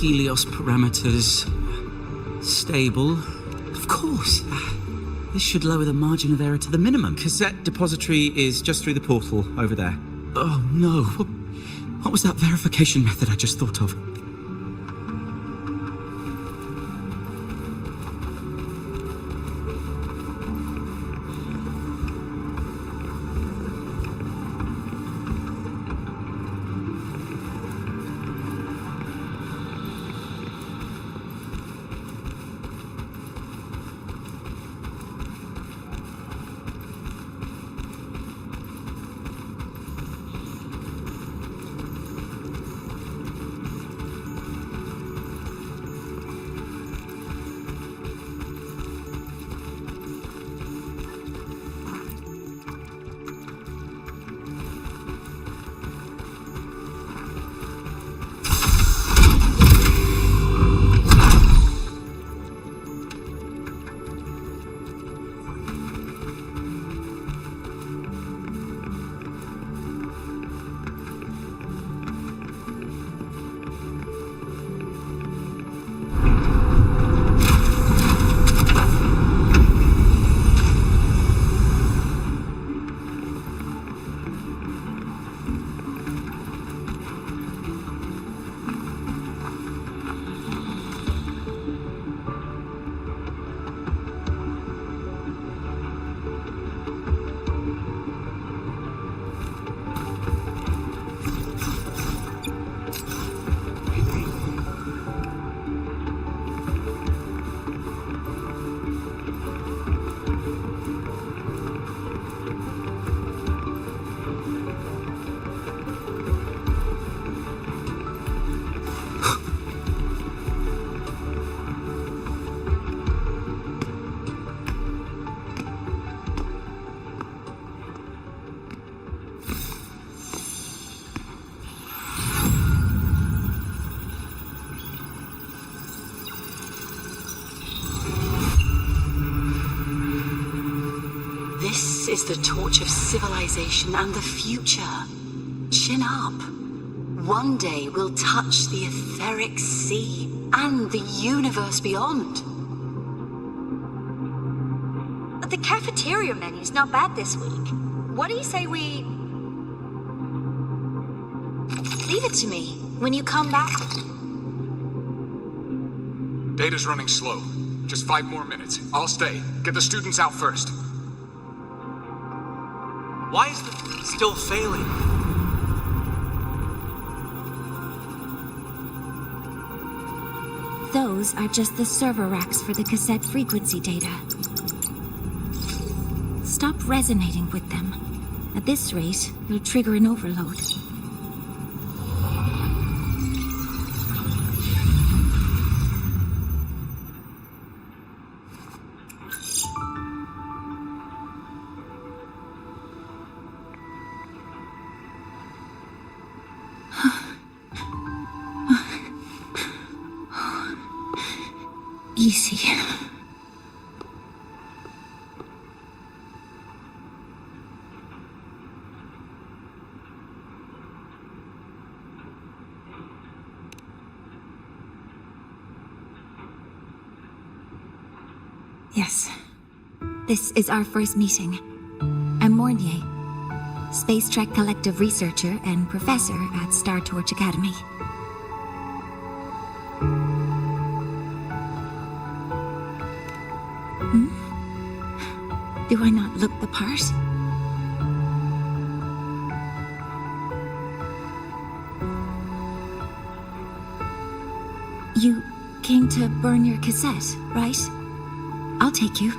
Helios parameters stable. Of course. This should lower the margin of error to the minimum. Cassette depository is just through the portal over there. Oh no. What was that verification method I just thought of? the torch of civilization and the future. Chin up. One day we'll touch the etheric sea and the universe beyond. The cafeteria menu's not bad this week. What do you say we... Leave it to me. When you come back... Data's running slow. Just 5 more minutes. I'll stay. Get the students out first. Why is it still failing? Those are just the server racks for the cassette frequency data. Stop resonating with them. At this rate, you'll trigger an overload. Easy. Yes. This is our first meeting. I'm Mornier, Space Trek Collective researcher and professor at Star Torch Academy. Do I not look the part? You came to burn your cassette, right? I'll take you.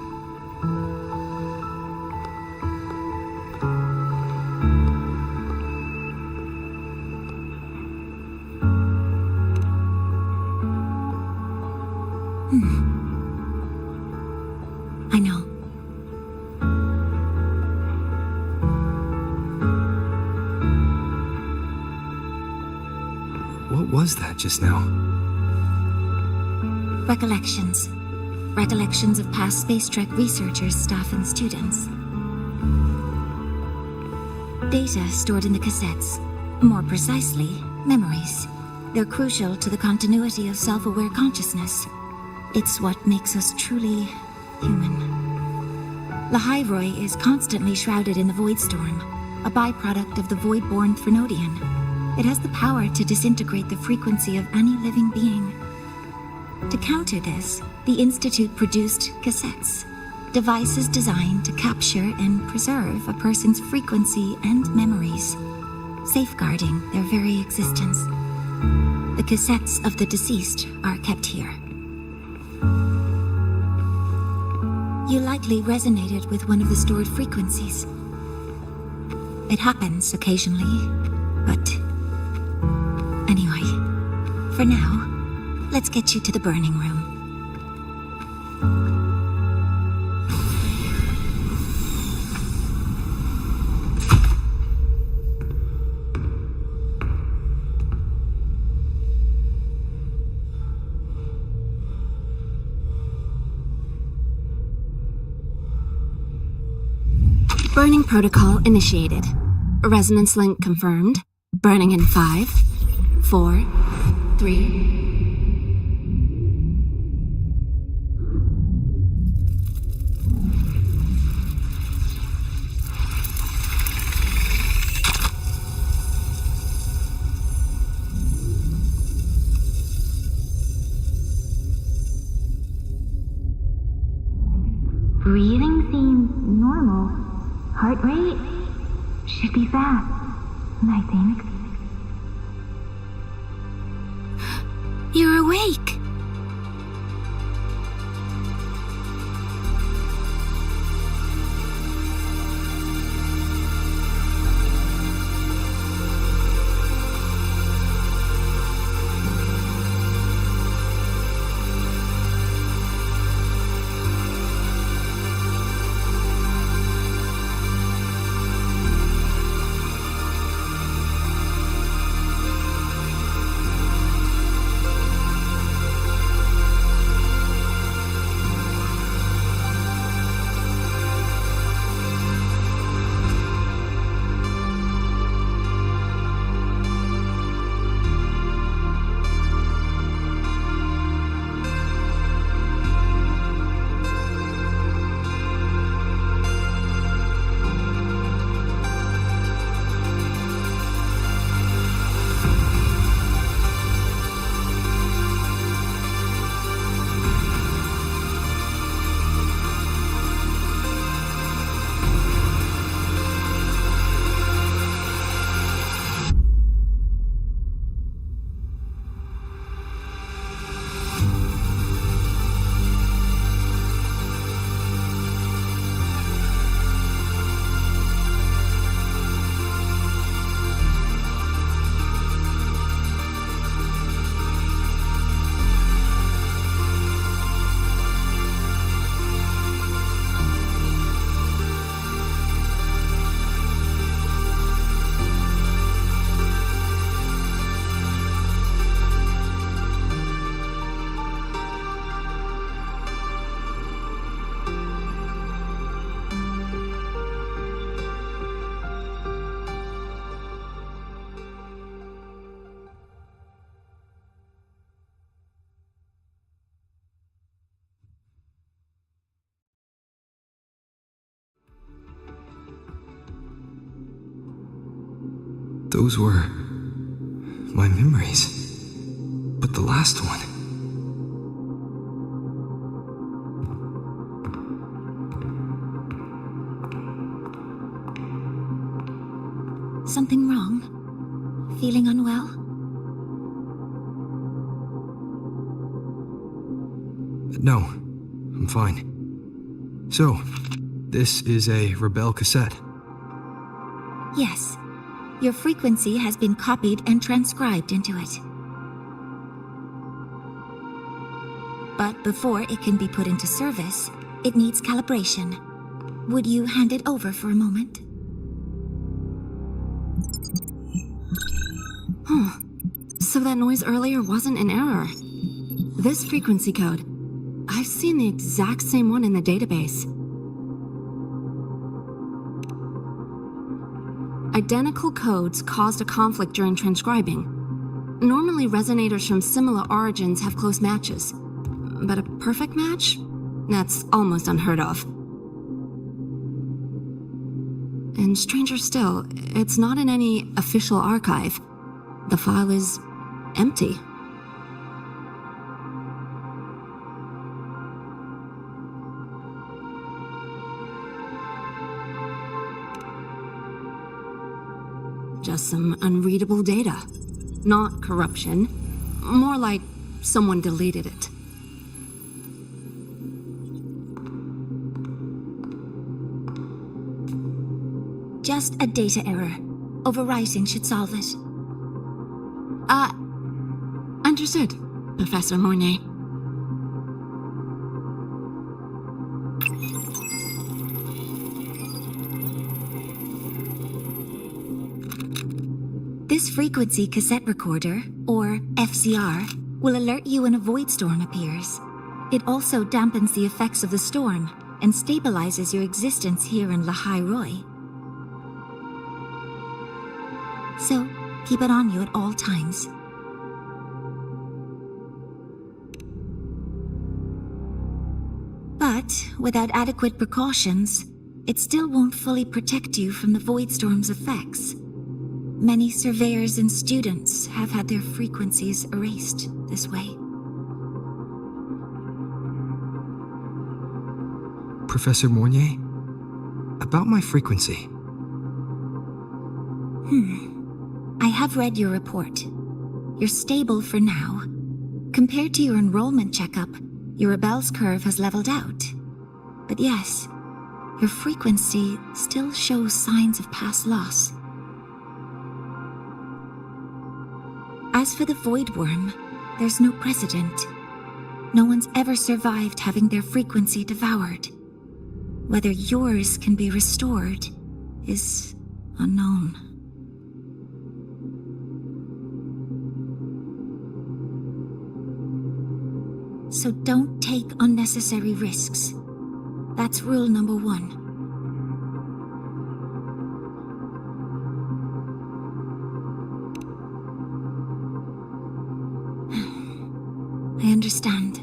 I know. What was that just now? Recollections. Recollections of past Space Trek researchers, staff, and students. Data stored in the cassettes. More precisely, memories. They're crucial to the continuity of self-aware consciousness. It's what makes us truly human. Lahairoi is constantly shrouded in the Void Storm, a byproduct of the Void-born Threnodian. It has the power to disintegrate the frequency of any living being. To counter this, the Institute produced cassettes, devices designed to capture and preserve a person's frequency and memories, safeguarding their very existence. The cassettes of the deceased are kept here. You likely resonated with one of the stored frequencies. It happens occasionally, but... Anyway, for now, let's get you to the burning room. Burning protocol initiated. Resonance link confirmed. Burning in 5, 4, 3... Breathing seems normal. Heart rate should be fast, I think. You're awake. Those were my memories. But the last one... Something wrong? Feeling unwell? No, I'm fine. So, this is a Rebel cassette. Yes. Your frequency has been copied and transcribed into it. But before it can be put into service, it needs calibration. Would you hand it over for a moment? Huh. So that noise earlier wasn't an error. This frequency code, I've seen the exact same one in the database. Identical codes caused a conflict during transcribing. Normally, resonators from similar origins have close matches. But a perfect match? That's almost unheard of. And stranger still, it's not in any official archive. The file is empty. Just some unreadable data. Not corruption. More like someone deleted it. Just a data error. Overwriting should solve it. Understood, Professor Mornay. This frequency cassette recorder, or FCR, will alert you when a void storm appears. It also dampens the effects of the storm and stabilizes your existence here in Lahai Roy. So, keep it on you at all times. But, without adequate precautions, it still won't fully protect you from the void storm's effects. Many surveyors and students have had their frequencies erased this way. Professor Mornay? About my frequency. I have read your report. You're stable for now. Compared to your enrollment checkup, your rebel's curve has leveled out. But yes, your frequency still shows signs of past loss. As for the Void Worm, there's no precedent. No one's ever survived having their frequency devoured. Whether yours can be restored is unknown. So don't take unnecessary risks. That's rule number 1. I understand.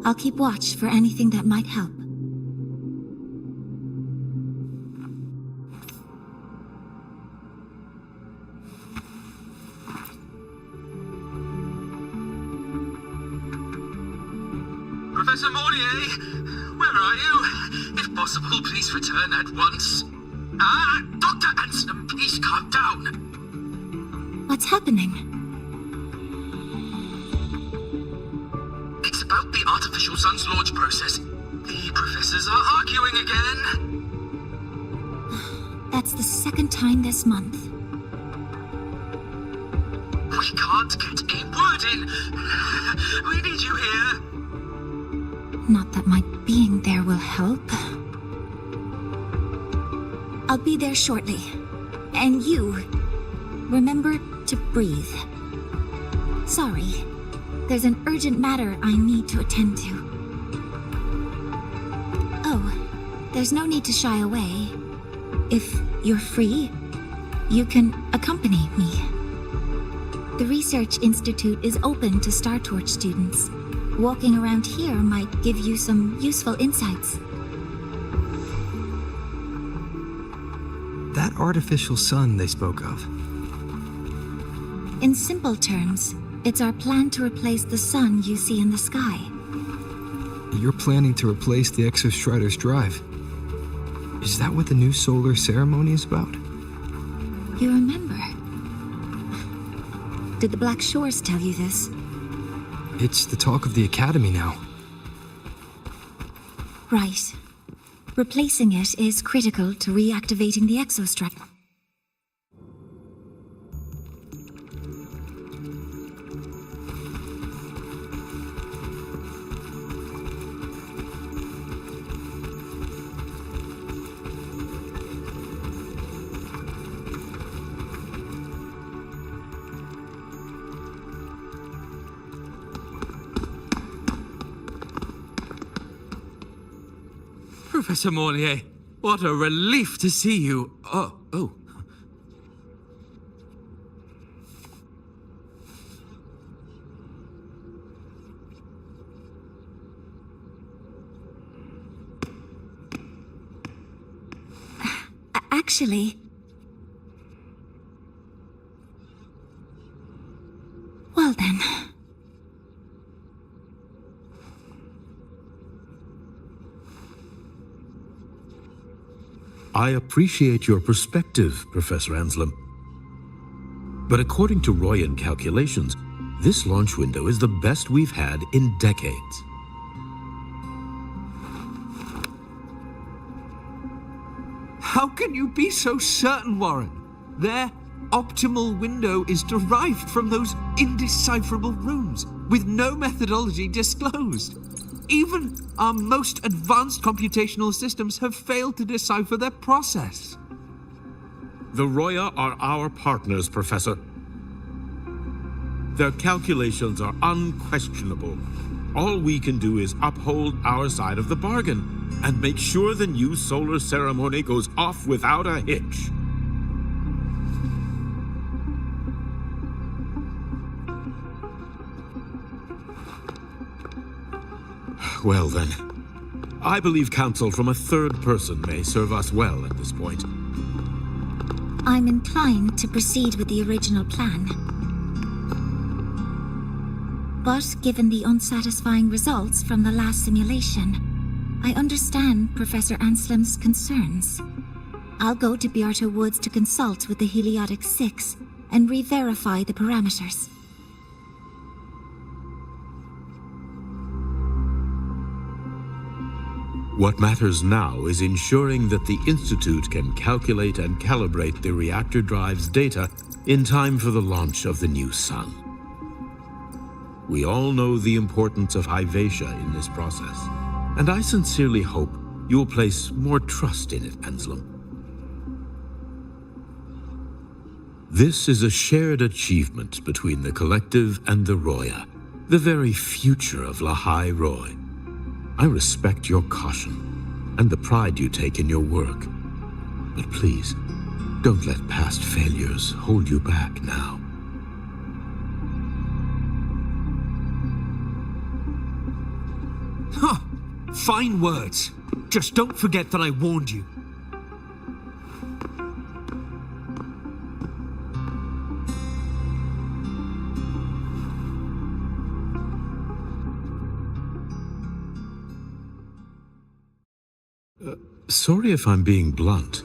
I'll keep watch for anything that might help. Professor Mornier, where are you? If possible, please return at once. Dr. Anson, please calm down. What's happening? It's about the artificial sun's launch process. The professors are arguing again. That's the second time this month. We can't get a word in. We need you here. Not that my being there will help. I'll be there shortly. And you, remember to breathe. Sorry, there's an urgent matter I need to attend to. Oh, there's no need to shy away. If you're free, you can accompany me. The Research Institute is open to Star Torch students. Walking around here might give you some useful insights. That artificial sun they spoke of. In simple terms, it's our plan to replace the sun you see in the sky. You're planning to replace the Exostrider's drive. Is that what the new solar ceremony is about? You remember? Did the Black Shores tell you this? It's the talk of the Academy now. Right. Replacing it is critical to reactivating the Exostrider. Professor Mornier, what a relief to see you. Oh. Actually... Well then... I appreciate your perspective, Professor Anselm. But according to Royan calculations, this launch window is the best we've had in decades. How can you be so certain, Warren? Their optimal window is derived from those indecipherable runes, with no methodology disclosed. Even our most advanced computational systems have failed to decipher their process. The Roya are our partners, Professor. Their calculations are unquestionable. All we can do is uphold our side of the bargain and make sure the new solar ceremony goes off without a hitch. Well then, I believe counsel from a third person may serve us well at this point. I'm inclined to proceed with the original plan. But given the unsatisfying results from the last simulation, I understand Professor Anselm's concerns. I'll go to Beata Woods to consult with the Heliotic 6 and re-verify the parameters. What matters now is ensuring that the Institute can calculate and calibrate the reactor drive's data in time for the launch of the new sun. We all know the importance of Hyvatia in this process, and I sincerely hope you will place more trust in it, Anselm. This is a shared achievement between the Collective and the Roya, the very future of Lahai Roy. I respect your caution and the pride you take in your work. But please, don't let past failures hold you back now. Huh. Fine words. Just don't forget that I warned you. Sorry if I'm being blunt.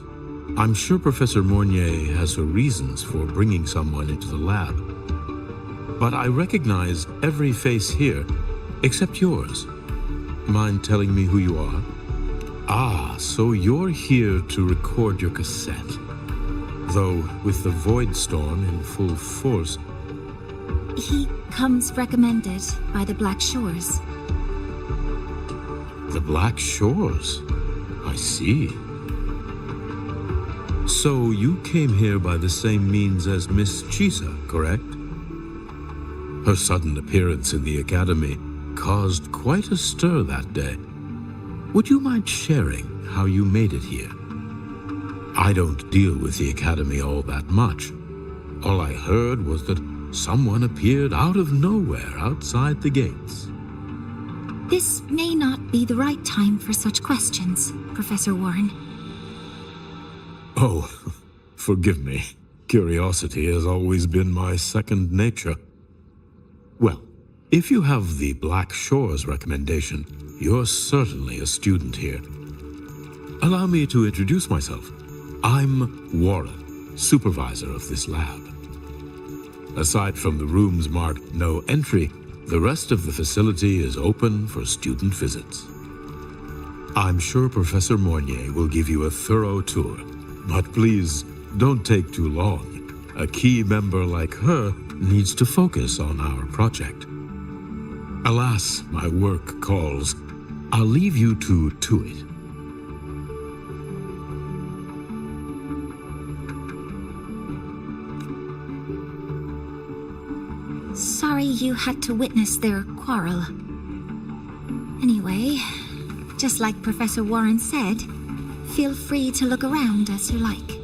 I'm sure Professor Mornier has her reasons for bringing someone into the lab. But I recognize every face here, except yours. Mind telling me who you are? Ah, so you're here to record your cassette. Though, with the Void Storm in full force... He comes recommended by the Black Shores. The Black Shores? I see. So you came here by the same means as Miss Chisa, correct? Her sudden appearance in the Academy caused quite a stir that day. Would you mind sharing how you made it here? I don't deal with the Academy all that much. All I heard was that someone appeared out of nowhere outside the gates. This may not be the right time for such questions, Professor Warren. Oh, forgive me. Curiosity has always been my second nature. Well, if you have the Black Shores recommendation, you're certainly a student here. Allow me to introduce myself. I'm Warren, supervisor of this lab. Aside from the rooms marked no entry, the rest of the facility is open for student visits. I'm sure Professor Mornier will give you a thorough tour, but please don't take too long. A key member like her needs to focus on our project. Alas, my work calls. I'll leave you to it. Sorry you had to witness their quarrel. Anyway, just like Professor Warren said, feel free to look around as you like.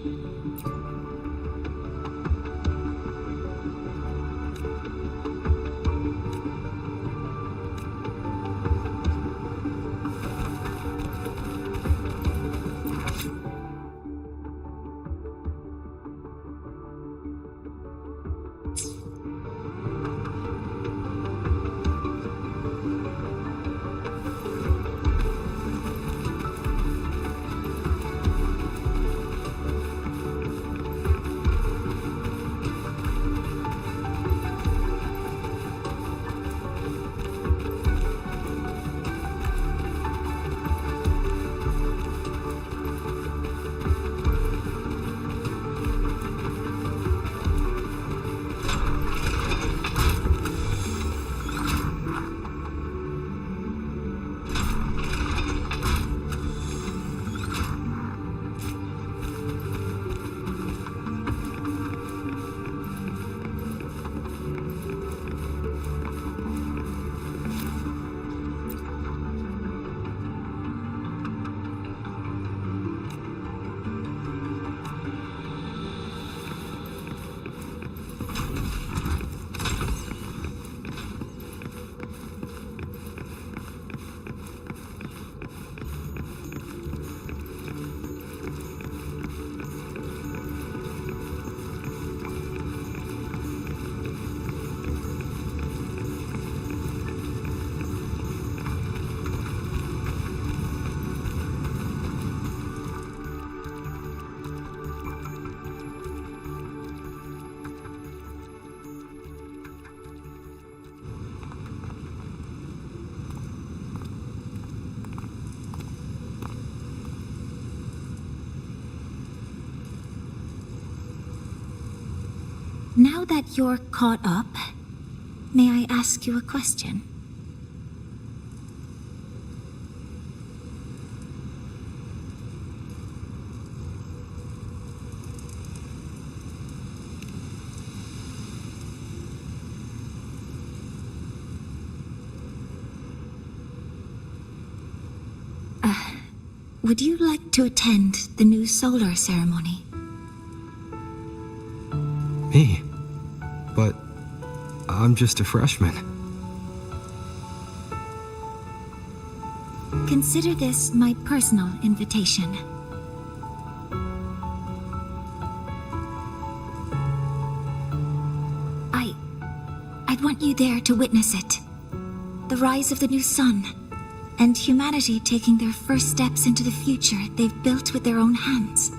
Now that you're caught up, may I ask you a question? Would you like to attend the new solar ceremony? Me? But I'm just a freshman. Consider this my personal invitation. I'd want you there to witness it. The rise of the new sun, and humanity taking their first steps into the future they've built with their own hands.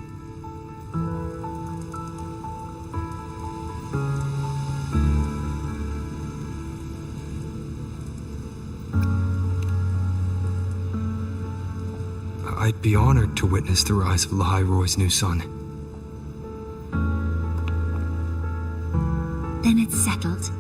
I'd be honored to witness the rise of Lahai-Roy's new son. Then it's settled.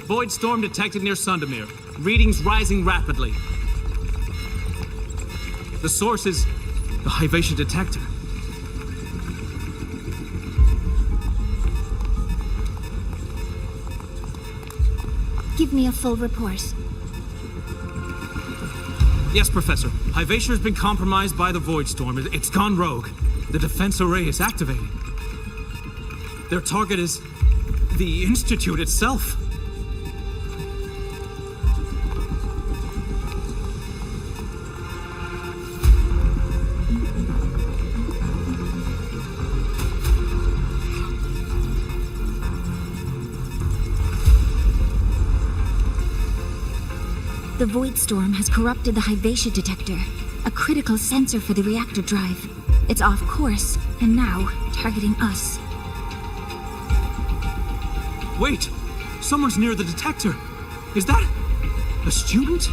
Void storm detected near Sundamir. Readings rising rapidly. The source is the Hivation detector. Give me a full report. Yes, Professor. Hivation has been compromised by the Void Storm. It's gone rogue. The defense array is activating. Their target is The Institute itself. The void storm has corrupted the Hyvatia detector, a critical sensor for the reactor drive. It's off course, and now targeting us. Wait! Someone's near the detector. Is that a student?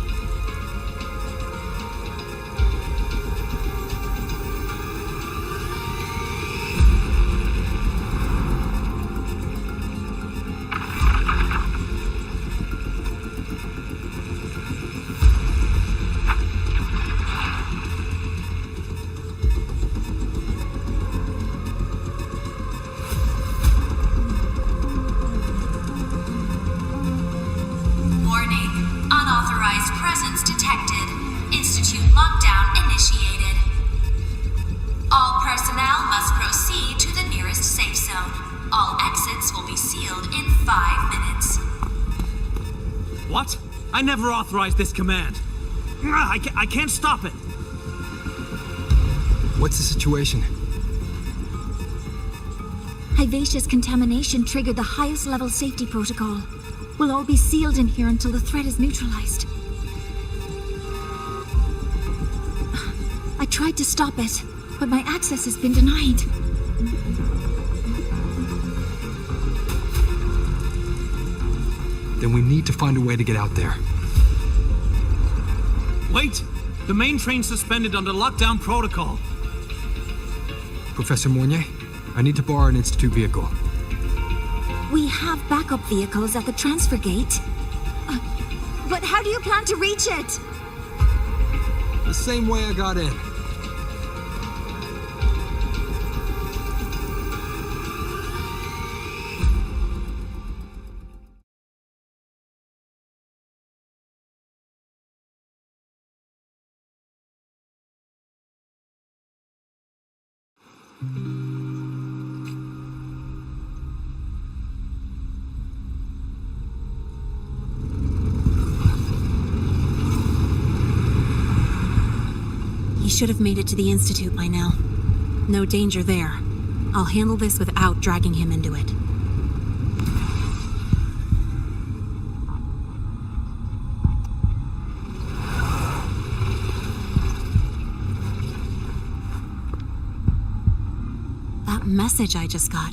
I never authorized this command. I can't stop it. What's the situation? Hyvatia's contamination triggered the highest level safety protocol. We'll all be sealed in here until the threat is neutralized. I tried to stop it, but my access has been denied. Then we need to find a way to get out there. Wait! The main train's suspended under lockdown protocol. Professor Mournier, I need to borrow an Institute vehicle. We have backup vehicles at the transfer gate. But how do you plan to reach it? The same way I got in. He should have made it to the Institute by now. No danger there. I'll handle this without dragging him into it. That message I just got,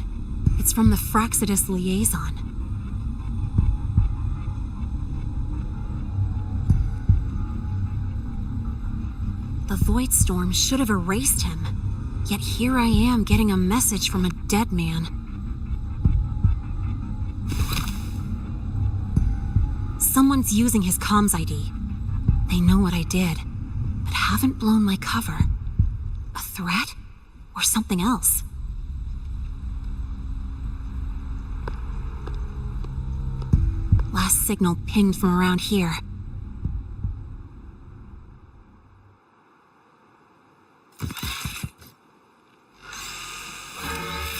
it's from the Fraxidus liaison. The void storm should have erased him. Yet here I am getting a message from a dead man. Someone's using his comms ID. They know what I did, but haven't blown my cover. A threat? Or something else? Last signal pinged from around here.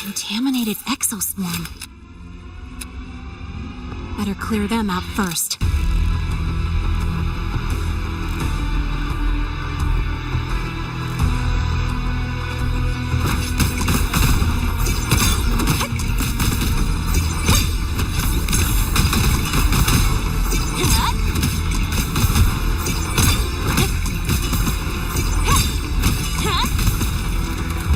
Contaminated exoswarm. Better clear them out first.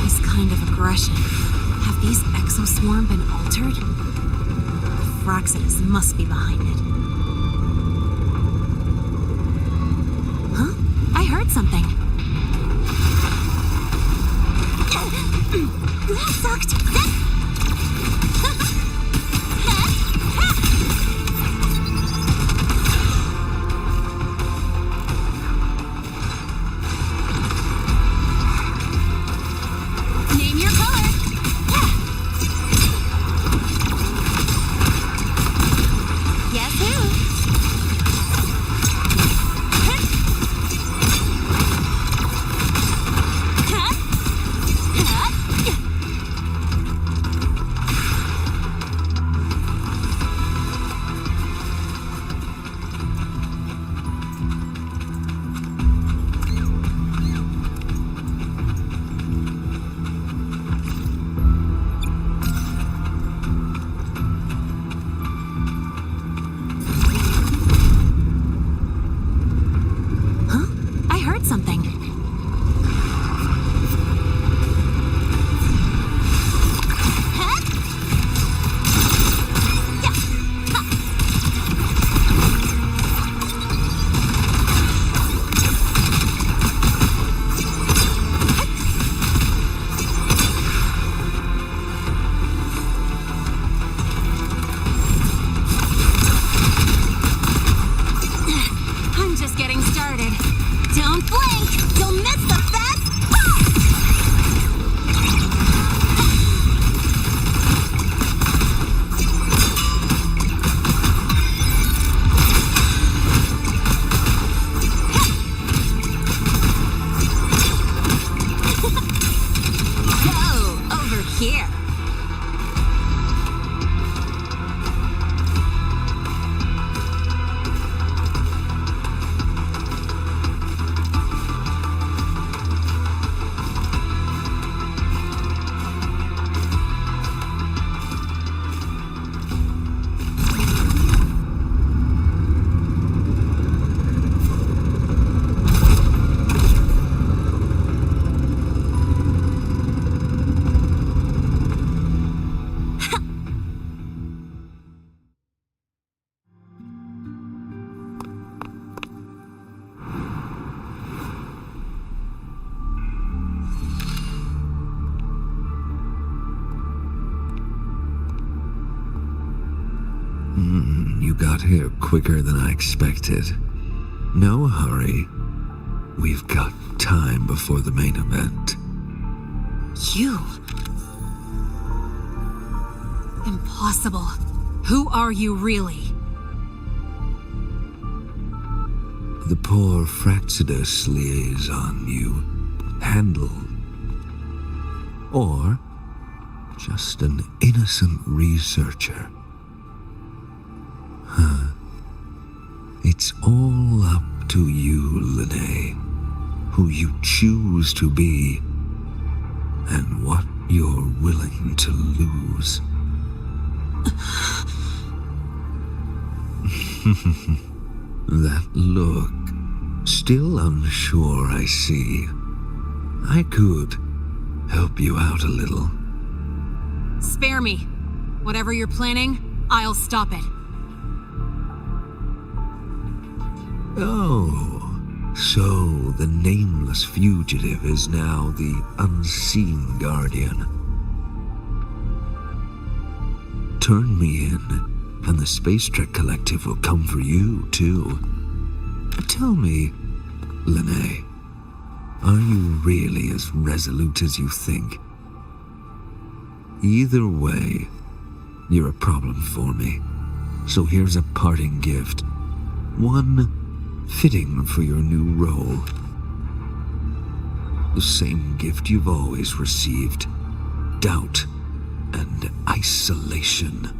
This kind of aggression. Have these exoswarm been altered? Fraxidus must be behind it. Huh? I heard something. That sucked! Name your color! Yes, who? got here quicker than I expected. No hurry. We've got time before the main event. You? Impossible. Who are you really? The poor Fraxidus liaison you handle. Or just an innocent researcher. It's all up to you, Lene, who you choose to be, and what you're willing to lose. That look, still unsure, I see. I could help you out a little. Spare me. Whatever you're planning, I'll stop it. Oh, so the nameless fugitive is now the unseen guardian. Turn me in, and the Space Trek Collective will come for you, too. Tell me, Lene, are you really as resolute as you think? Either way, you're a problem for me. So here's a parting gift. One fitting for your new role. The same gift you've always received. Doubt and isolation.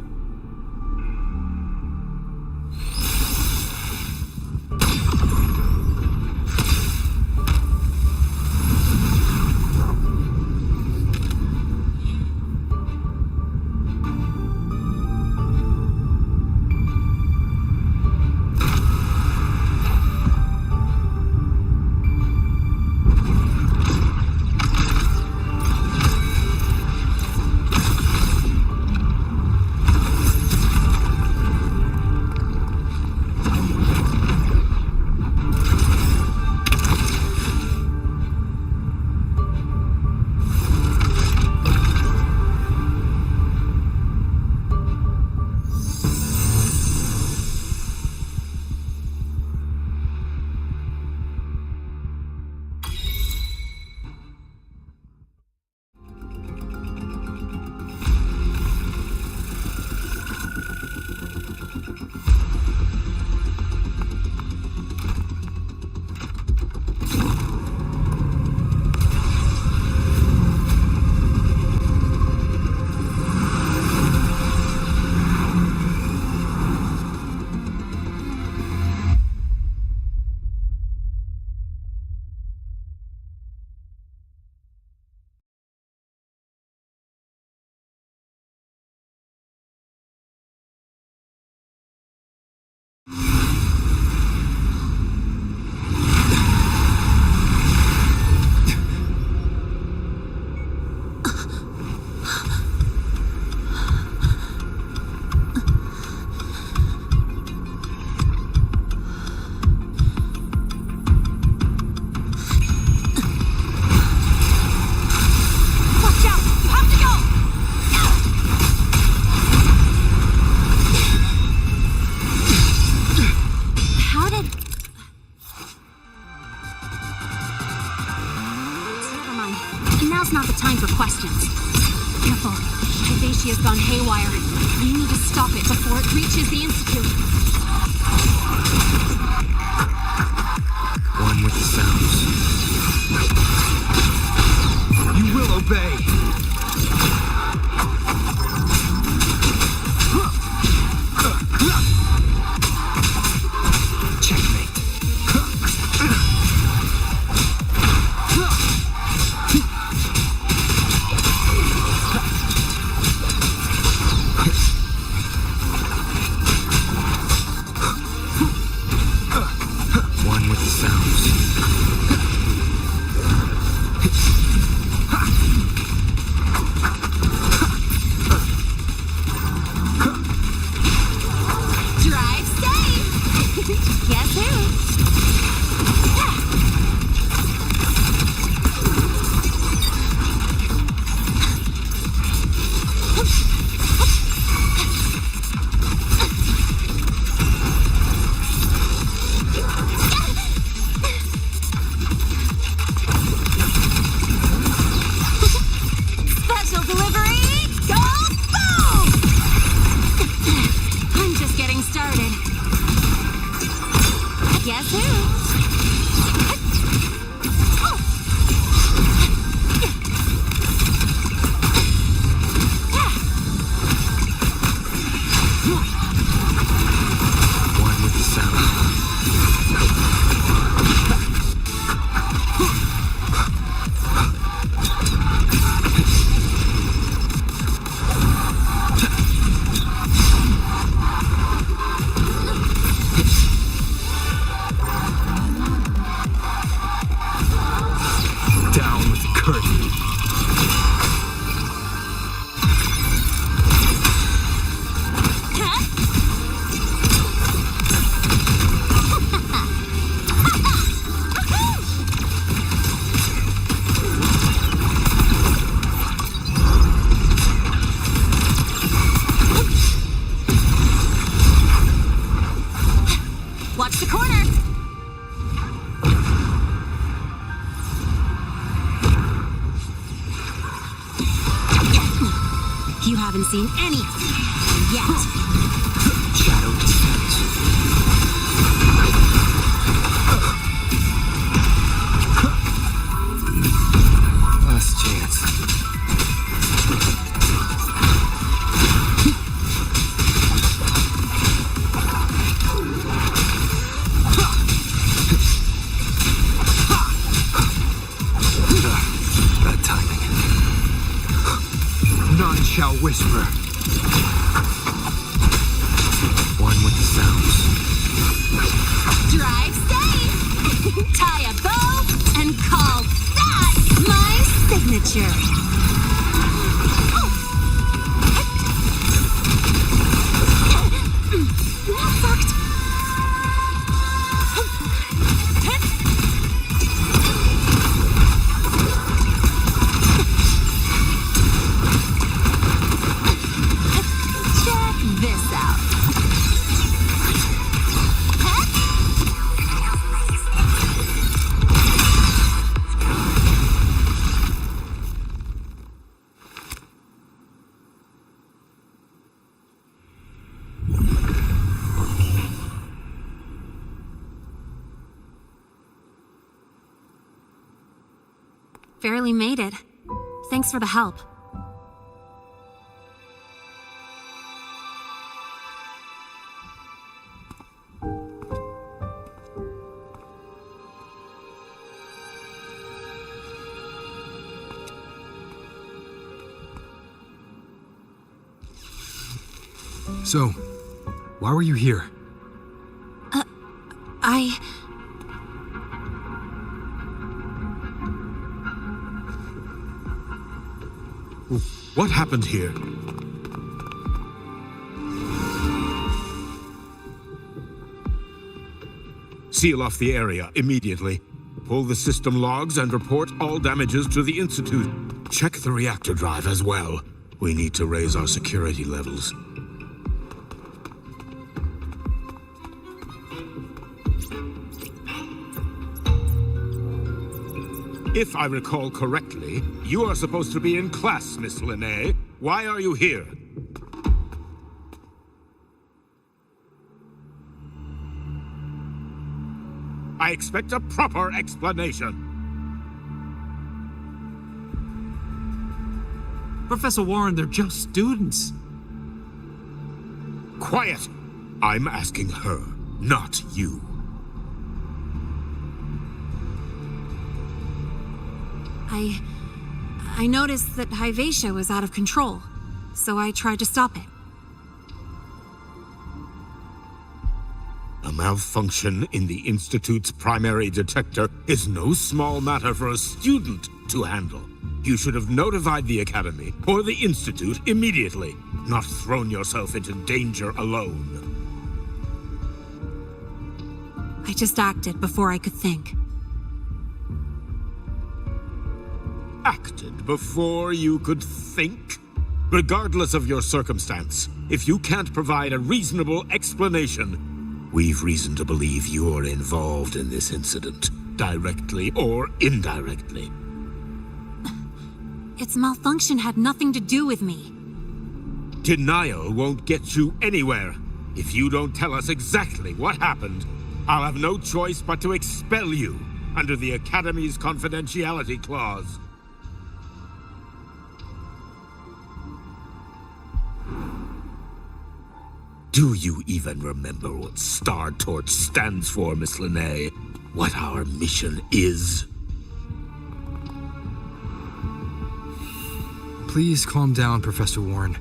haven't seen any yet. Shadow descends. Last chance. Bad timing. None shall whisper. One with the sounds. Drive safe! Tie a bow and call that my signature! That sucked! Check this out. Barely made it. Thanks for the help. So, why were you here? What happened here? Seal off the area immediately. Pull the system logs and report all damages to the Institute. Check the reactor drive as well. We need to raise our security levels. If I recall correctly, you are supposed to be in class, Miss Linnae. Why are you here? I expect a proper explanation. Professor Warren, they're just students. Quiet! I'm asking her, not you. I noticed that Hyvatia was out of control, so I tried to stop it. A malfunction in the Institute's primary detector is no small matter for a student to handle. You should have notified the Academy or the Institute immediately, not thrown yourself into danger alone. I just acted before I could think. Acted before you could think? Regardless of your circumstance, if you can't provide a reasonable explanation, we've reason to believe you're involved in this incident, directly or indirectly. Its malfunction had nothing to do with me. Denial won't get you anywhere. If you don't tell us exactly what happened, I'll have no choice but to expel you under the Academy's confidentiality clause. Do you even remember what Star Torch stands for, Miss Linnae? What our mission is? Please calm down, Professor Warren.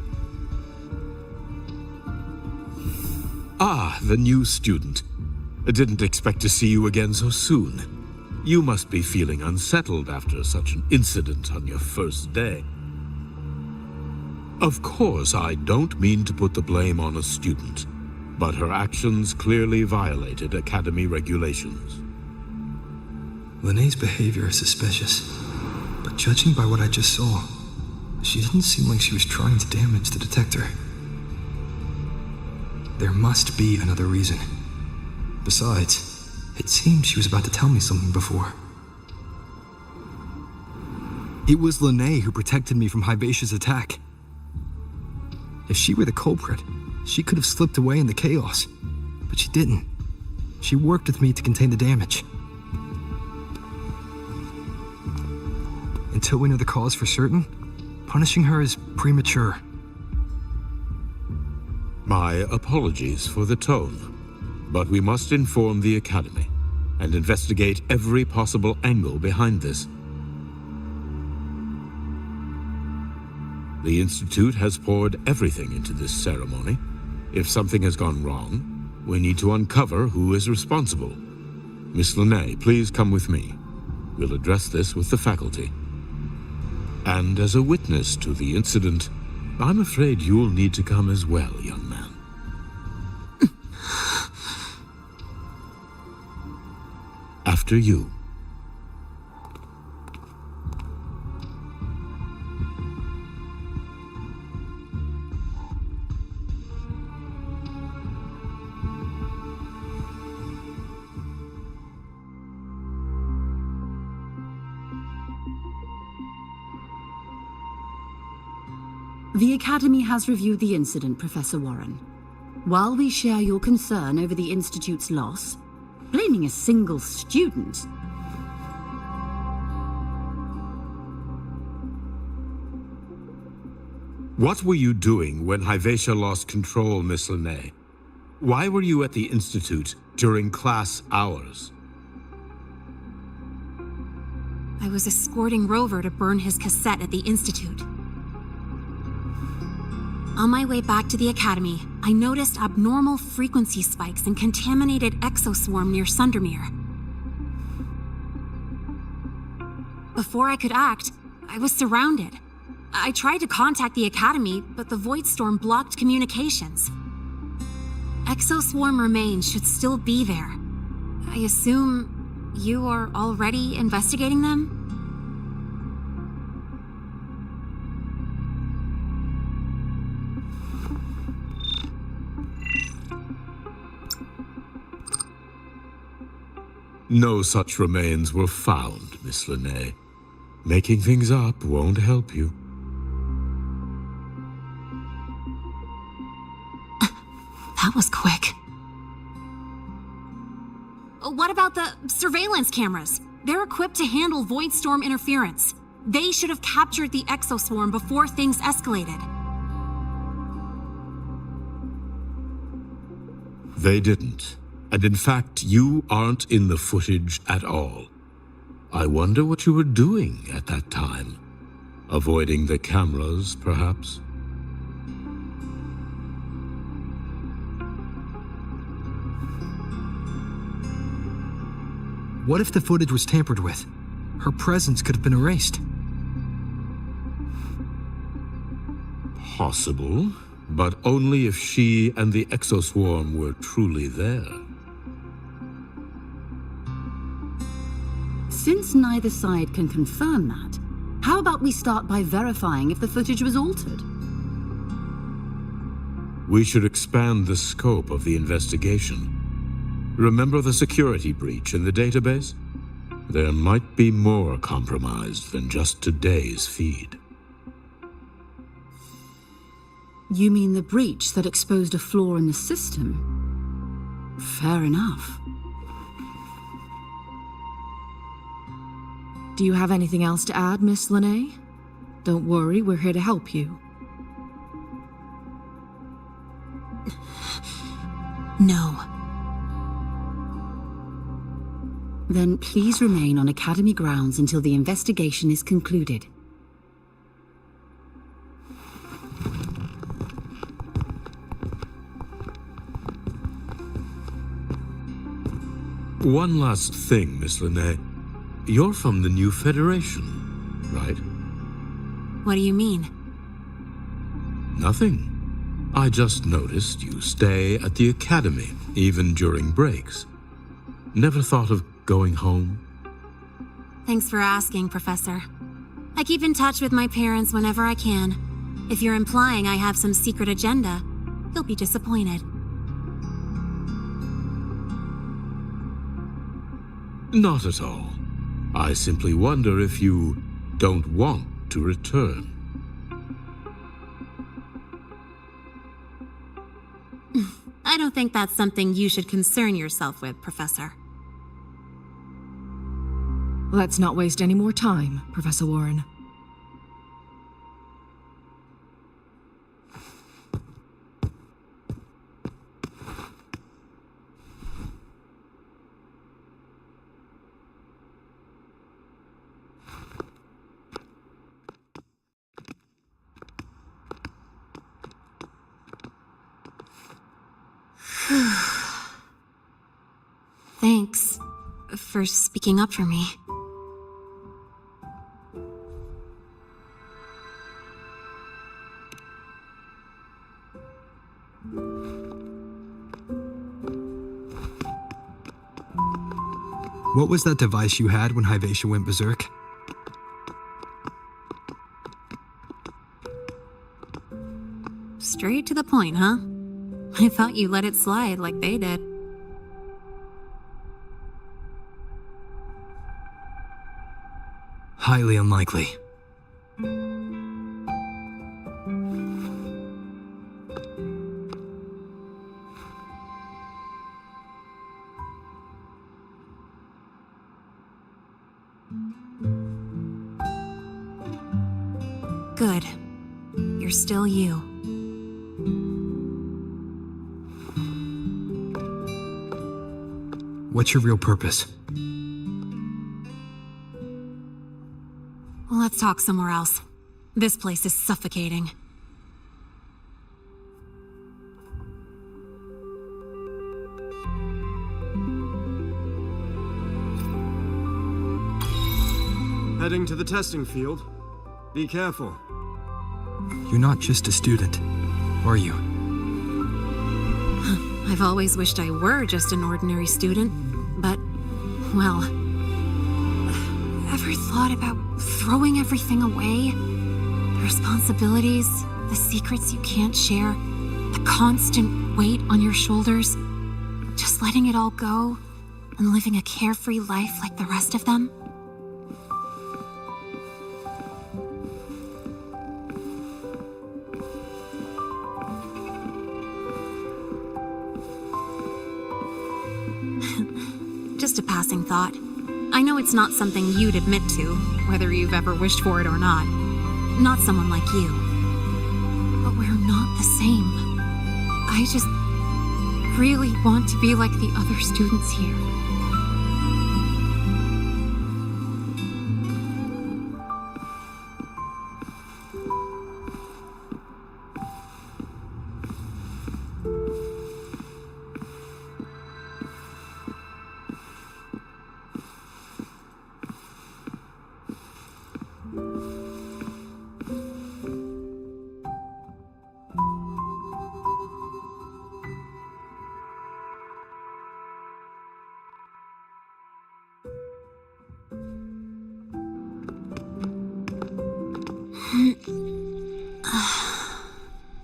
Ah, the new student. I didn't expect to see you again so soon. You must be feeling unsettled after such an incident on your first day. Of course, I don't mean to put the blame on a student, but her actions clearly violated Academy regulations. Linnae's behavior is suspicious, but judging by what I just saw, she didn't seem like she was trying to damage the detector. There must be another reason. Besides, it seemed she was about to tell me something before. It was Linnae who protected me from Hybatia's attack. If she were the culprit, she could have slipped away in the chaos. But she didn't. She worked with me to contain the damage. Until we know the cause for certain, punishing her is premature. My apologies for the tone, but we must inform the Academy and investigate every possible angle behind this. The Institute has poured everything into this ceremony. If something has gone wrong, we need to uncover who is responsible. Miss Linnae, please come with me. We'll address this with the faculty. And as a witness to the incident, I'm afraid you'll need to come as well, young man. After you. The Academy has reviewed the incident, Professor Warren. While we share your concern over the Institute's loss, blaming a single student... What were you doing when Hyvatia lost control, Miss Linnae? Why were you at the Institute during class hours? I was escorting Rover to burn his cassette at the Institute. On my way back to the Academy, I noticed abnormal frequency spikes and contaminated exoswarm near Sundermere. Before I could act, I was surrounded. I tried to contact the Academy, but the void storm blocked communications. Exoswarm remains should still be there. I assume you are already investigating them? No such remains were found, Miss Linnae. Making things up won't help you. That was quick. What about the surveillance cameras? They're equipped to handle void storm interference. They should have captured the exoswarm before things escalated. They didn't. And in fact, you aren't in the footage at all. I wonder what you were doing at that time. Avoiding the cameras, perhaps? What if the footage was tampered with? Her presence could have been erased. Possible, but only if she and the exoswarm were truly there. Since neither side can confirm that, how about we start by verifying if the footage was altered? We should expand the scope of the investigation. Remember the security breach in the database? There might be more compromised than just today's feed. You mean the breach that exposed a flaw in the system? Fair enough. Do you have anything else to add, Miss Linnae? Don't worry, we're here to help you. No. Then please remain on Academy grounds until the investigation is concluded. One last thing, Miss Linnae. You're from the new Federation, right? What do you mean? Nothing. I just noticed you stay at the Academy, even during breaks. Never thought of going home? Thanks for asking, Professor. I keep in touch with my parents whenever I can. If you're implying I have some secret agenda, you'll be disappointed. Not at all. I simply wonder if you don't want to return. don't think that's something you should concern yourself with, Professor. Let's not waste any more time, Professor Warren. Thanks for speaking up for me. What was that device you had when Hyvatia went berserk? Straight to the point, huh? I thought you let it slide like they did. Highly unlikely. Good. You're still you. What's your real purpose? Let's talk somewhere else. This place is suffocating. Heading to the testing field. Be careful. You're not just a student, are you? I've always wished I were just an ordinary student, but, well, ever thought about throwing everything away? The responsibilities, the secrets you can't share, the constant weight on your shoulders, just letting it all go and living a carefree life like the rest of them? Just a passing thought. I know it's not something you'd admit to, whether you've ever wished for it or not. Not someone like you. But we're not the same. I just really want to be like the other students here.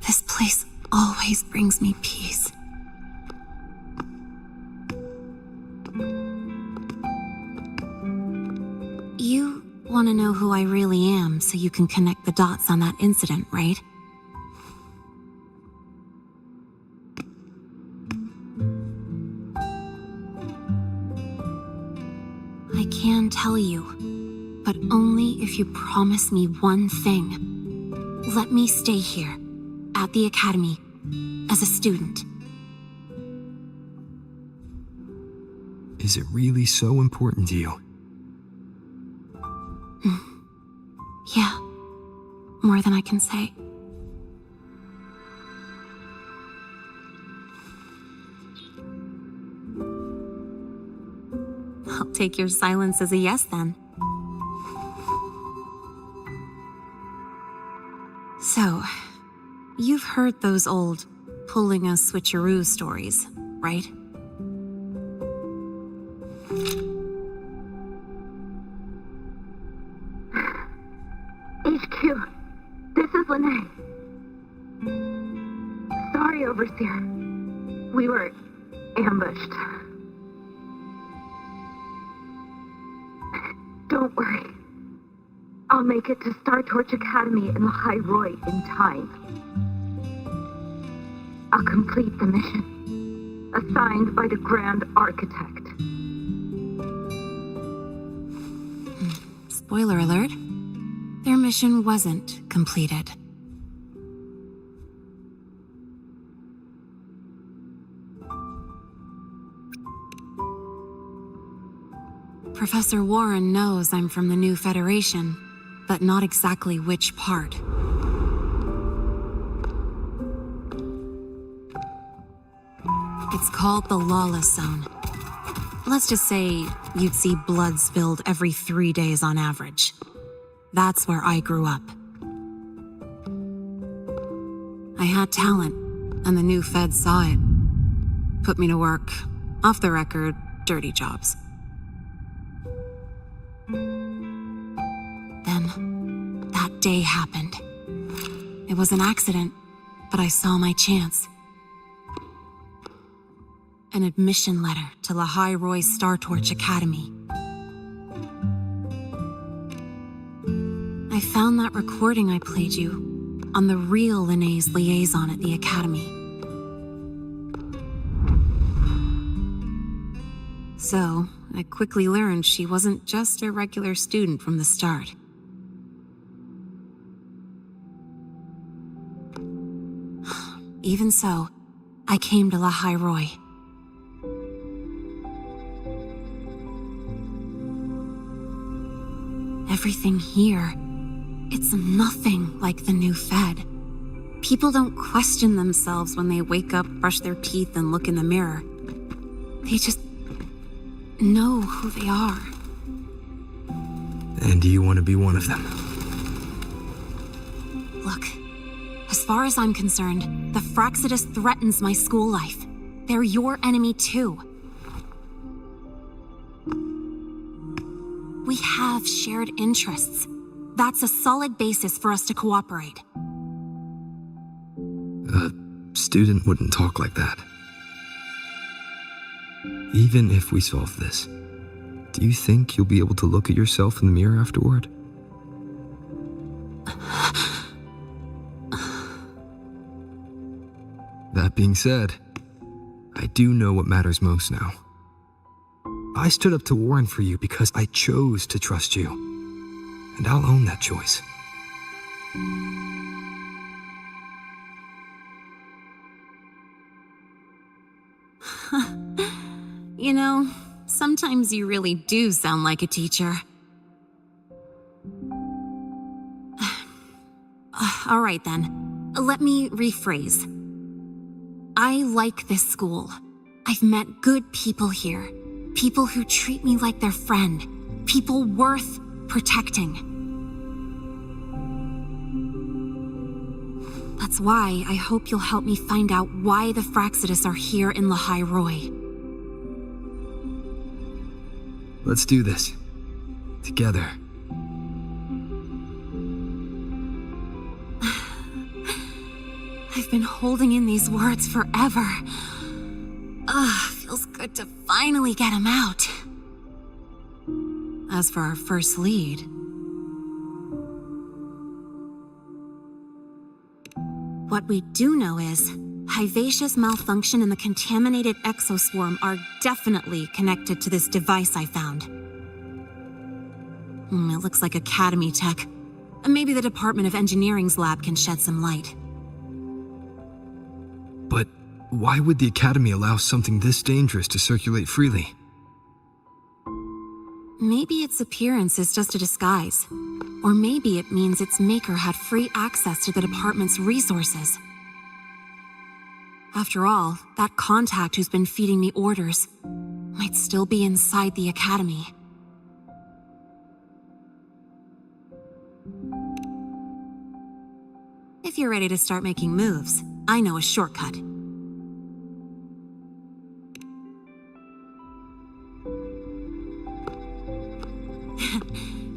This place always brings me peace. You want to know who I really am so you can connect the dots on that incident, right? I can tell you, but only if you promise me one thing. Let me stay here, at the academy, as a student. Is it really so important to you? Yeah, more than I can say. I'll take your silence as a yes then. So, you've heard those old pulling a switcheroo stories, right? HQ, this is Lene. Sorry, Overseer. We were ambushed. Don't worry. I'll make it to Star Torch Academy in the High Roy in time. I'll complete the mission. assigned by the Grand Architect. Spoiler alert. Their mission wasn't completed. Professor Warren knows I'm from the new Federation, but not exactly which part. It's called the Lawless Zone. Let's just say you'd see blood spilled every 3 days on average. That's where I grew up. I had talent, and the new feds saw it. Put me to work, off the record, dirty jobs. Then, that day happened. It was an accident, but I saw my chance. An admission letter to Lahai Roy's Star Torch Academy. I found that recording I played you on the real Linnée's liaison at the Academy. So, I quickly learned she wasn't just a regular student from the start. Even so, I came to Lahai Roy. Everything here, it's nothing like the new Fed. People don't question themselves when they wake up, brush their teeth, and look in the mirror. They just know who they are. And do you want to be one of them? Look, as far as I'm concerned, the Fraxidus threatens my school life. They're your enemy too. We have shared interests. That's a solid basis for us to cooperate. A student wouldn't talk like that. Even if we solve this, do you think you'll be able to look at yourself in the mirror afterward? That being said, I do know what matters most now. I stood up to Warren for you because I chose to trust you. And I'll own that choice. You know, sometimes you really do sound like a teacher. All right then, let me rephrase. I like this school. I've met good people here. People who treat me like their friend. People worth protecting. That's why I hope you'll help me find out why the Fraxidus are here in Lahai Roy. Let's do this. Together. I've been holding in these words forever. Feels good to finally get them out. As for our first lead... What we do know is, Hivacia's malfunction and the contaminated exoswarm are definitely connected to this device I found. It looks like Academy tech. Maybe the Department of Engineering's lab can shed some light. But why would the Academy allow something this dangerous to circulate freely? Maybe its appearance is just a disguise. Or maybe it means its maker had free access to the department's resources. After all, that contact who's been feeding me orders might still be inside the Academy. If you're ready to start making moves, I know a shortcut.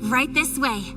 Right this way.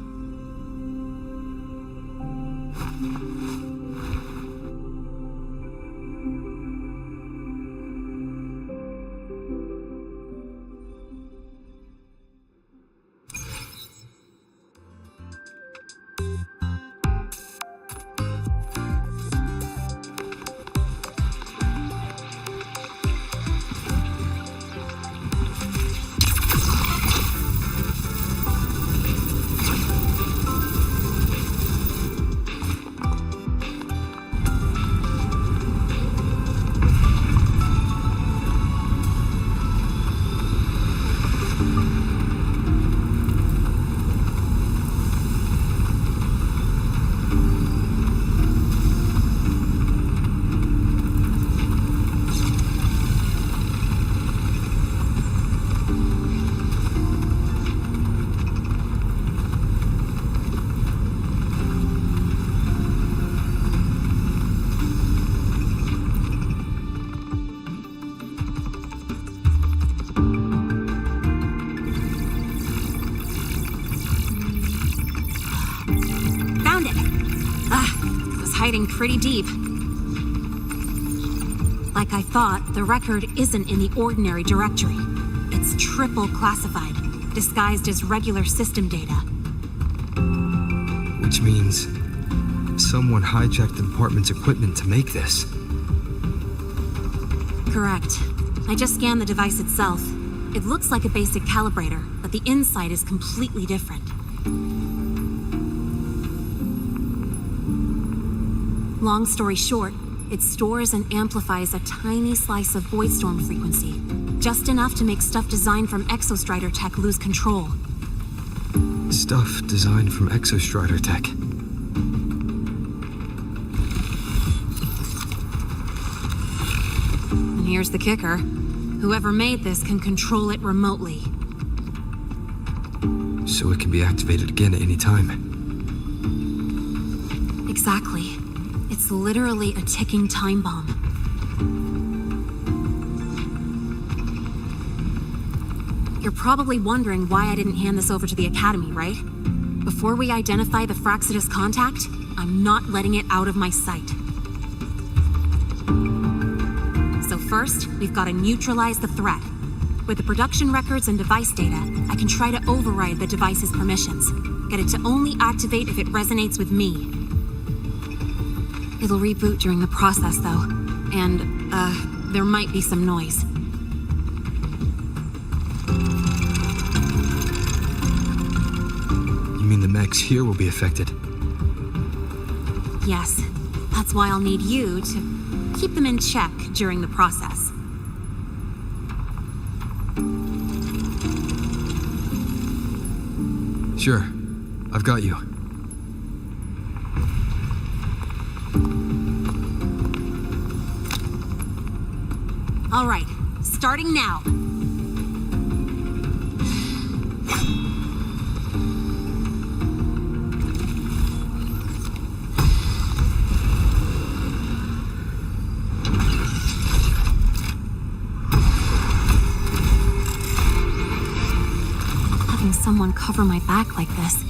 hiding pretty deep. Like I thought, the record isn't in the ordinary directory. It's triple classified, disguised as regular system data. Which means someone hijacked the department's equipment to make this. Correct. I just scanned the device itself. It looks like a basic calibrator, but the inside is completely different. Long story short, it stores and amplifies a tiny slice of voidstorm frequency, just enough to make stuff designed from Exostrider tech lose control. Stuff designed from Exostrider tech. And here's the kicker. Whoever made this can control it remotely. So it can be activated again at any time. Exactly. It's literally a ticking time bomb. You're probably wondering why I didn't hand this over to the Academy, right? Before we identify the Fraxidus contact, I'm not letting it out of my sight. So first, we've got to neutralize the threat. With the production records and device data, I can try to override the device's permissions. Get it to only activate if it resonates with me. It'll reboot during the process, though. And, there might be some noise. You mean the mechs here will be affected? Yes. That's why I'll need you to keep them in check during the process. Sure. I've got you. All right, starting now. Having someone cover my back like this,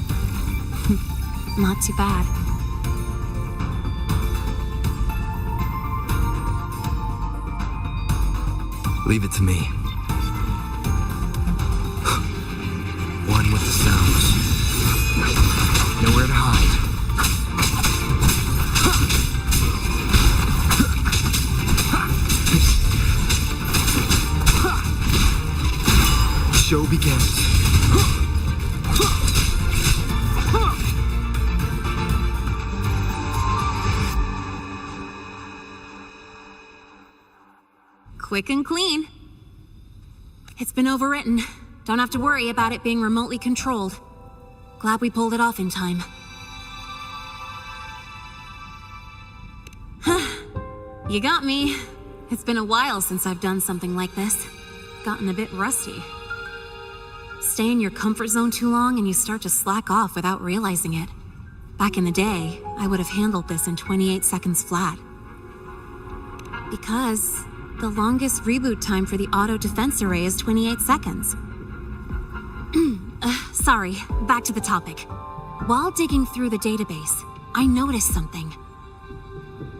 not too bad. Leave it to me. One with the sounds. Nowhere to hide. Show begins. Quick and clean. It's been overwritten. Don't have to worry about it being remotely controlled. Glad we pulled it off in time. You got me. It's been a while since I've done something like this. Gotten a bit rusty. Stay in your comfort zone too long and you start to slack off without realizing it. Back in the day, I would have handled this in 28 seconds flat. Because the longest reboot time for the auto defense array is 28 seconds. Sorry, back to the topic. While digging through the database, I noticed something.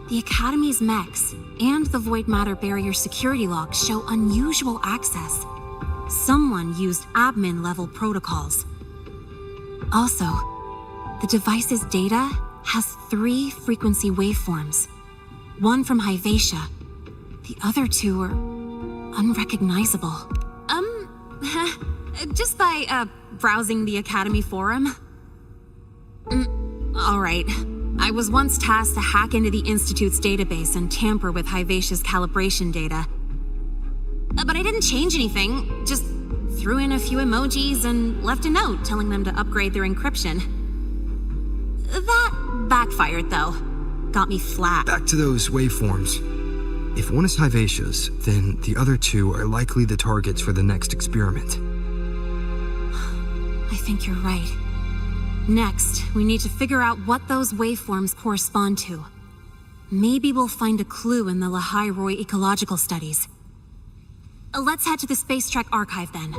The Academy's mechs and the Void Matter Barrier security logs show unusual access. Someone used admin-level protocols. Also, the device's data has 3 frequency waveforms. One from Hyvatia. The other 2 are unrecognizable. Just by, browsing the Academy forum. Alright. I was once tasked to hack into the Institute's database and tamper with Hyvatia's calibration data. But I didn't change anything, just threw in a few emojis and left a note telling them to upgrade their encryption. That backfired, though. Got me flat. Back to those waveforms. If one is Hyvatia's, then the other 2 are likely the targets for the next experiment. I think you're right. Next, we need to figure out what those waveforms correspond to. Maybe we'll find a clue in the Lehigh Roy ecological studies. Let's head to the Space Trek archive then.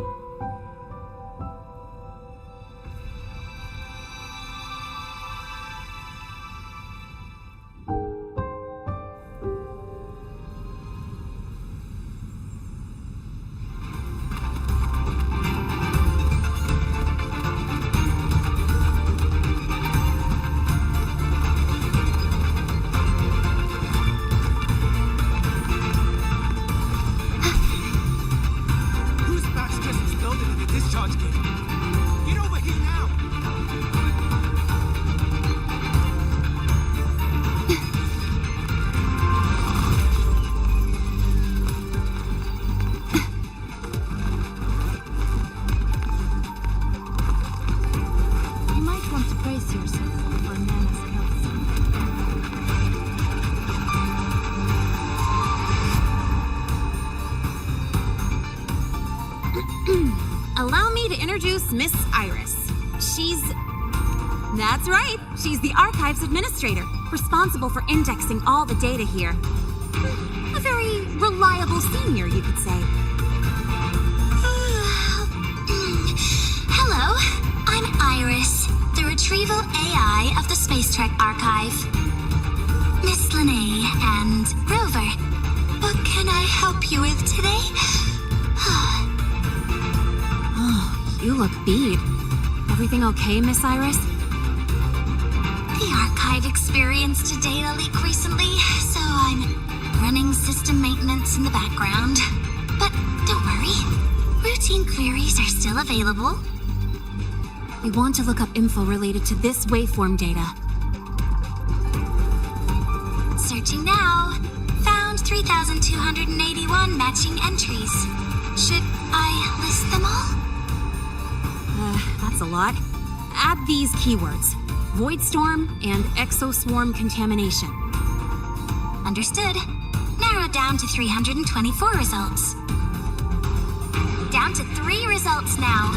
Brace yourself for Nana's Allow me to introduce Miss Iris. That's right, she's the Archives Administrator, responsible for indexing all the data here. A very reliable senior, you could say. Hello, I'm Iris, the retrieval AI of the Space Trek Archive. Miss Lene and Rover, what can I help you with today? Oh, you look beat. Everything okay, Miss Iris? The Archive experienced a data leak recently, so I'm running system maintenance in the background. But don't worry, routine queries are still available. We want to look up info related to this waveform data. Searching now. Found 3,281 matching entries. Should I list them all? That's a lot. Add these keywords: void storm and exoswarm contamination. Understood. Narrow down to 324 results. Down to 3 results now.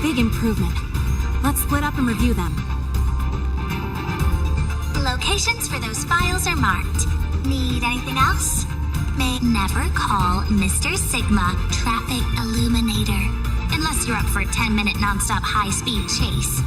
Big improvement. Let's split up and review them. Locations for those files are marked. Need anything else? May never call Mr. Sigma Traffic Illuminator, unless you're up for a 10-minute nonstop high-speed chase.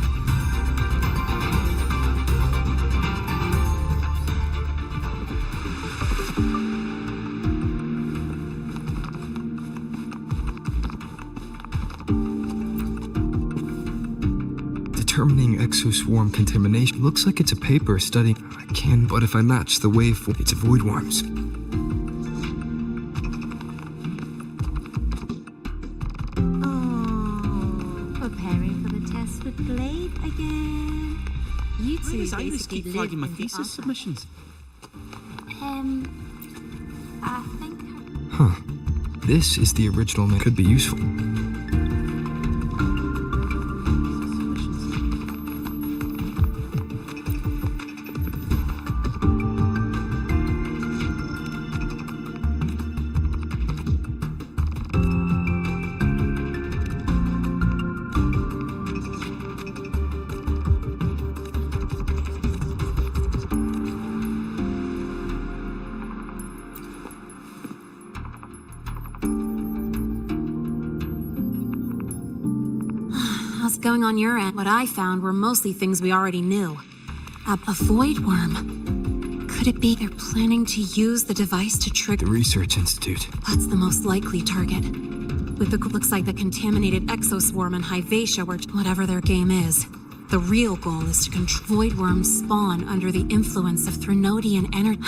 Determining exoswarm contamination. Looks like it's a paper studying. I can, but if I match the waveform, it's void worms. Preparing for the test with Blade again. You two basically keep flagging my thesis submissions. I think... Huh. This is the original name. Could be useful. How's it going on your end? What I found were mostly things we already knew. A void worm. Could it be they're planning to use the device to trigger... The Research Institute. That's the most likely target. With the looks like the contaminated exoswarm and Hyvatia or whatever their game is. The real goal is to control void worms spawn under the influence of Threnodian energy.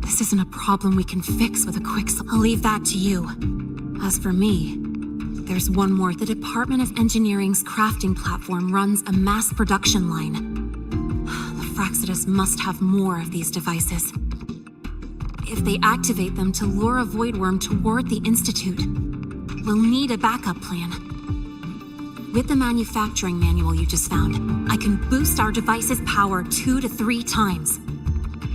This isn't a problem we can fix with a quick... I'll leave that to you. As for me, there's one more. The Department of Engineering's crafting platform runs a mass production line. The Fraxidus must have more of these devices. If they activate them to lure a void worm toward the Institute, we'll need a backup plan. With the manufacturing manual you just found, I can boost our device's power 2 to 3 times.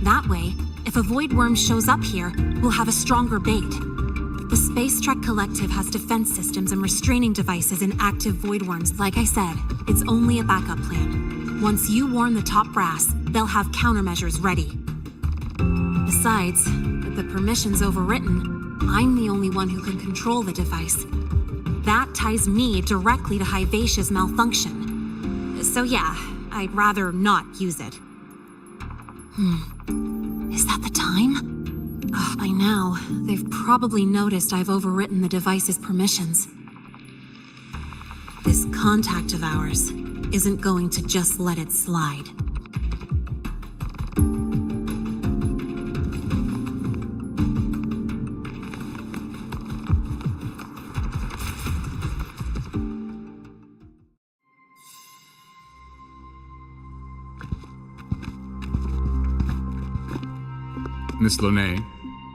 That way, if a void worm shows up here, we'll have a stronger bait. The Space Trek Collective has defense systems and restraining devices in active void worms. Like I said, it's only a backup plan. Once you warn the top brass, they'll have countermeasures ready. Besides, with the permissions overwritten, I'm the only one who can control the device. That ties me directly to Hyvatia's malfunction. So yeah, I'd rather not use it. Is that the time? By now, they've probably noticed I've overwritten the device's permissions. This contact of ours isn't going to just let it slide. Miss Lene,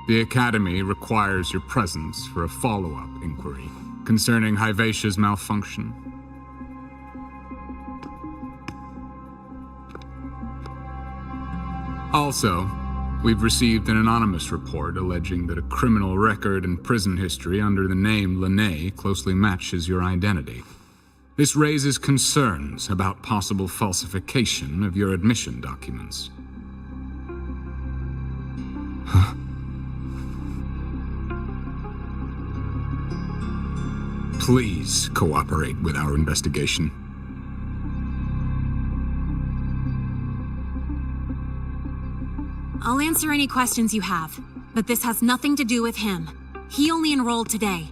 the Academy requires your presence for a follow-up inquiry concerning Hyvatia's malfunction. Also, we've received an anonymous report alleging that a criminal record and prison history under the name Lene closely matches your identity. This raises concerns about possible falsification of your admission documents. Huh? Please cooperate with our investigation. I'll answer any questions you have, but this has nothing to do with him. He only enrolled today.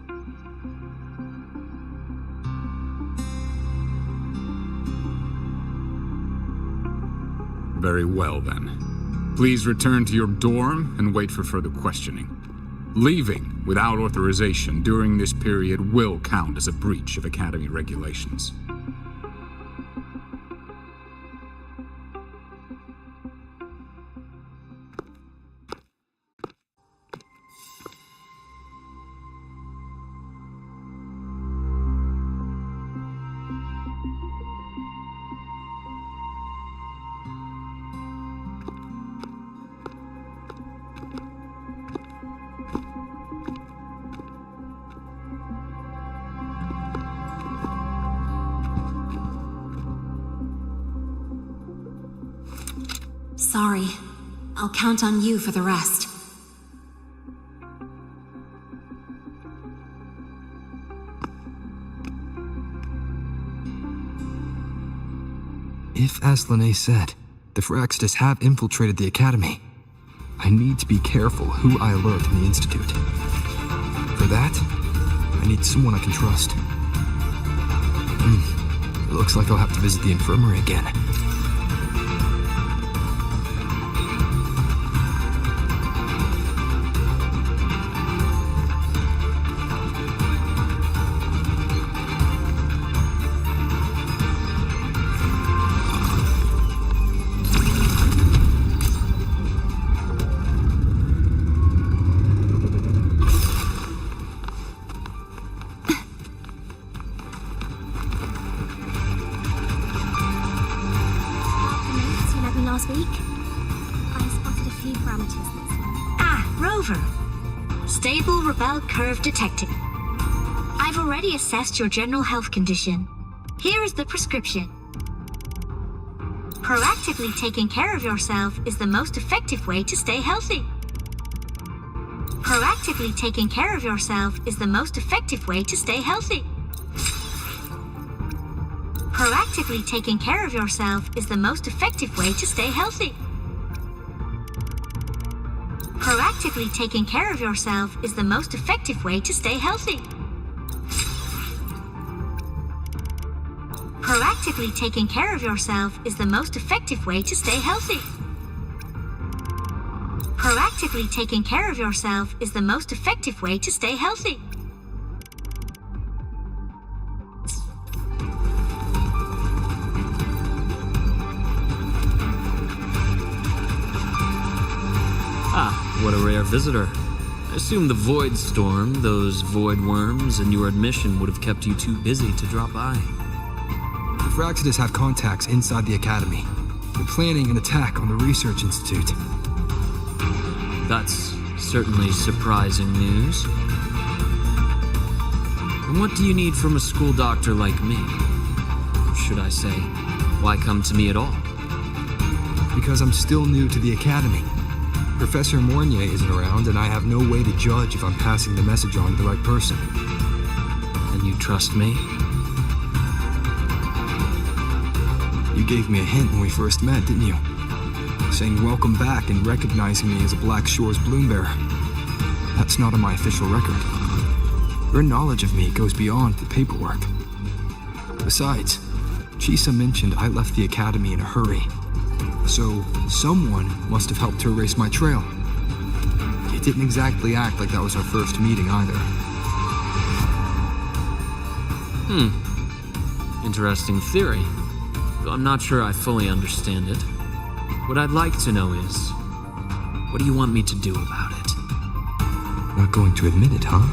Very well, then. Please return to your dorm and wait for further questioning. Leaving without authorization during this period will count as a breach of Academy regulations. Sorry. I'll count on you for the rest. If, as Lene said, the Phyrexidus have infiltrated the Academy, I need to be careful who I alert in the Institute. For that, I need someone I can trust. It looks like I'll have to visit the infirmary again. Last week, I spotted a few parameters that Rover. Stable rebel curve detected. I've already assessed your general health condition. Here is the prescription. Proactively taking care of yourself is the most effective way to stay healthy. Proactively taking care of yourself is the most effective way to stay healthy. Proactively taking care of yourself is the most effective way to stay healthy. Proactively taking care of yourself is the most effective way to stay healthy. Proactively taking care of yourself is the most effective way to stay healthy. Proactively taking care of yourself is the most effective way to stay healthy. What a rare visitor. I assume the void storm, those void worms, and your admission would have kept you too busy to drop by. The Phyrexidus have contacts inside the Academy. They're planning an attack on the Research Institute. That's certainly surprising news. And what do you need from a school doctor like me? Or should I say, why come to me at all? Because I'm still new to the Academy. Professor Mornier isn't around, and I have no way to judge if I'm passing the message on to the right person. And you trust me? You gave me a hint when we first met, didn't you? Saying welcome back and recognizing me as a Black Shores bloom bearer. That's not on my official record. Your knowledge of me goes beyond the paperwork. Besides, Chisa mentioned I left the Academy in a hurry. So, someone must have helped to erase my trail. It didn't exactly act like that was our first meeting either. Interesting theory. Though I'm not sure I fully understand it. What I'd like to know is, what do you want me to do about it? Not going to admit it, huh?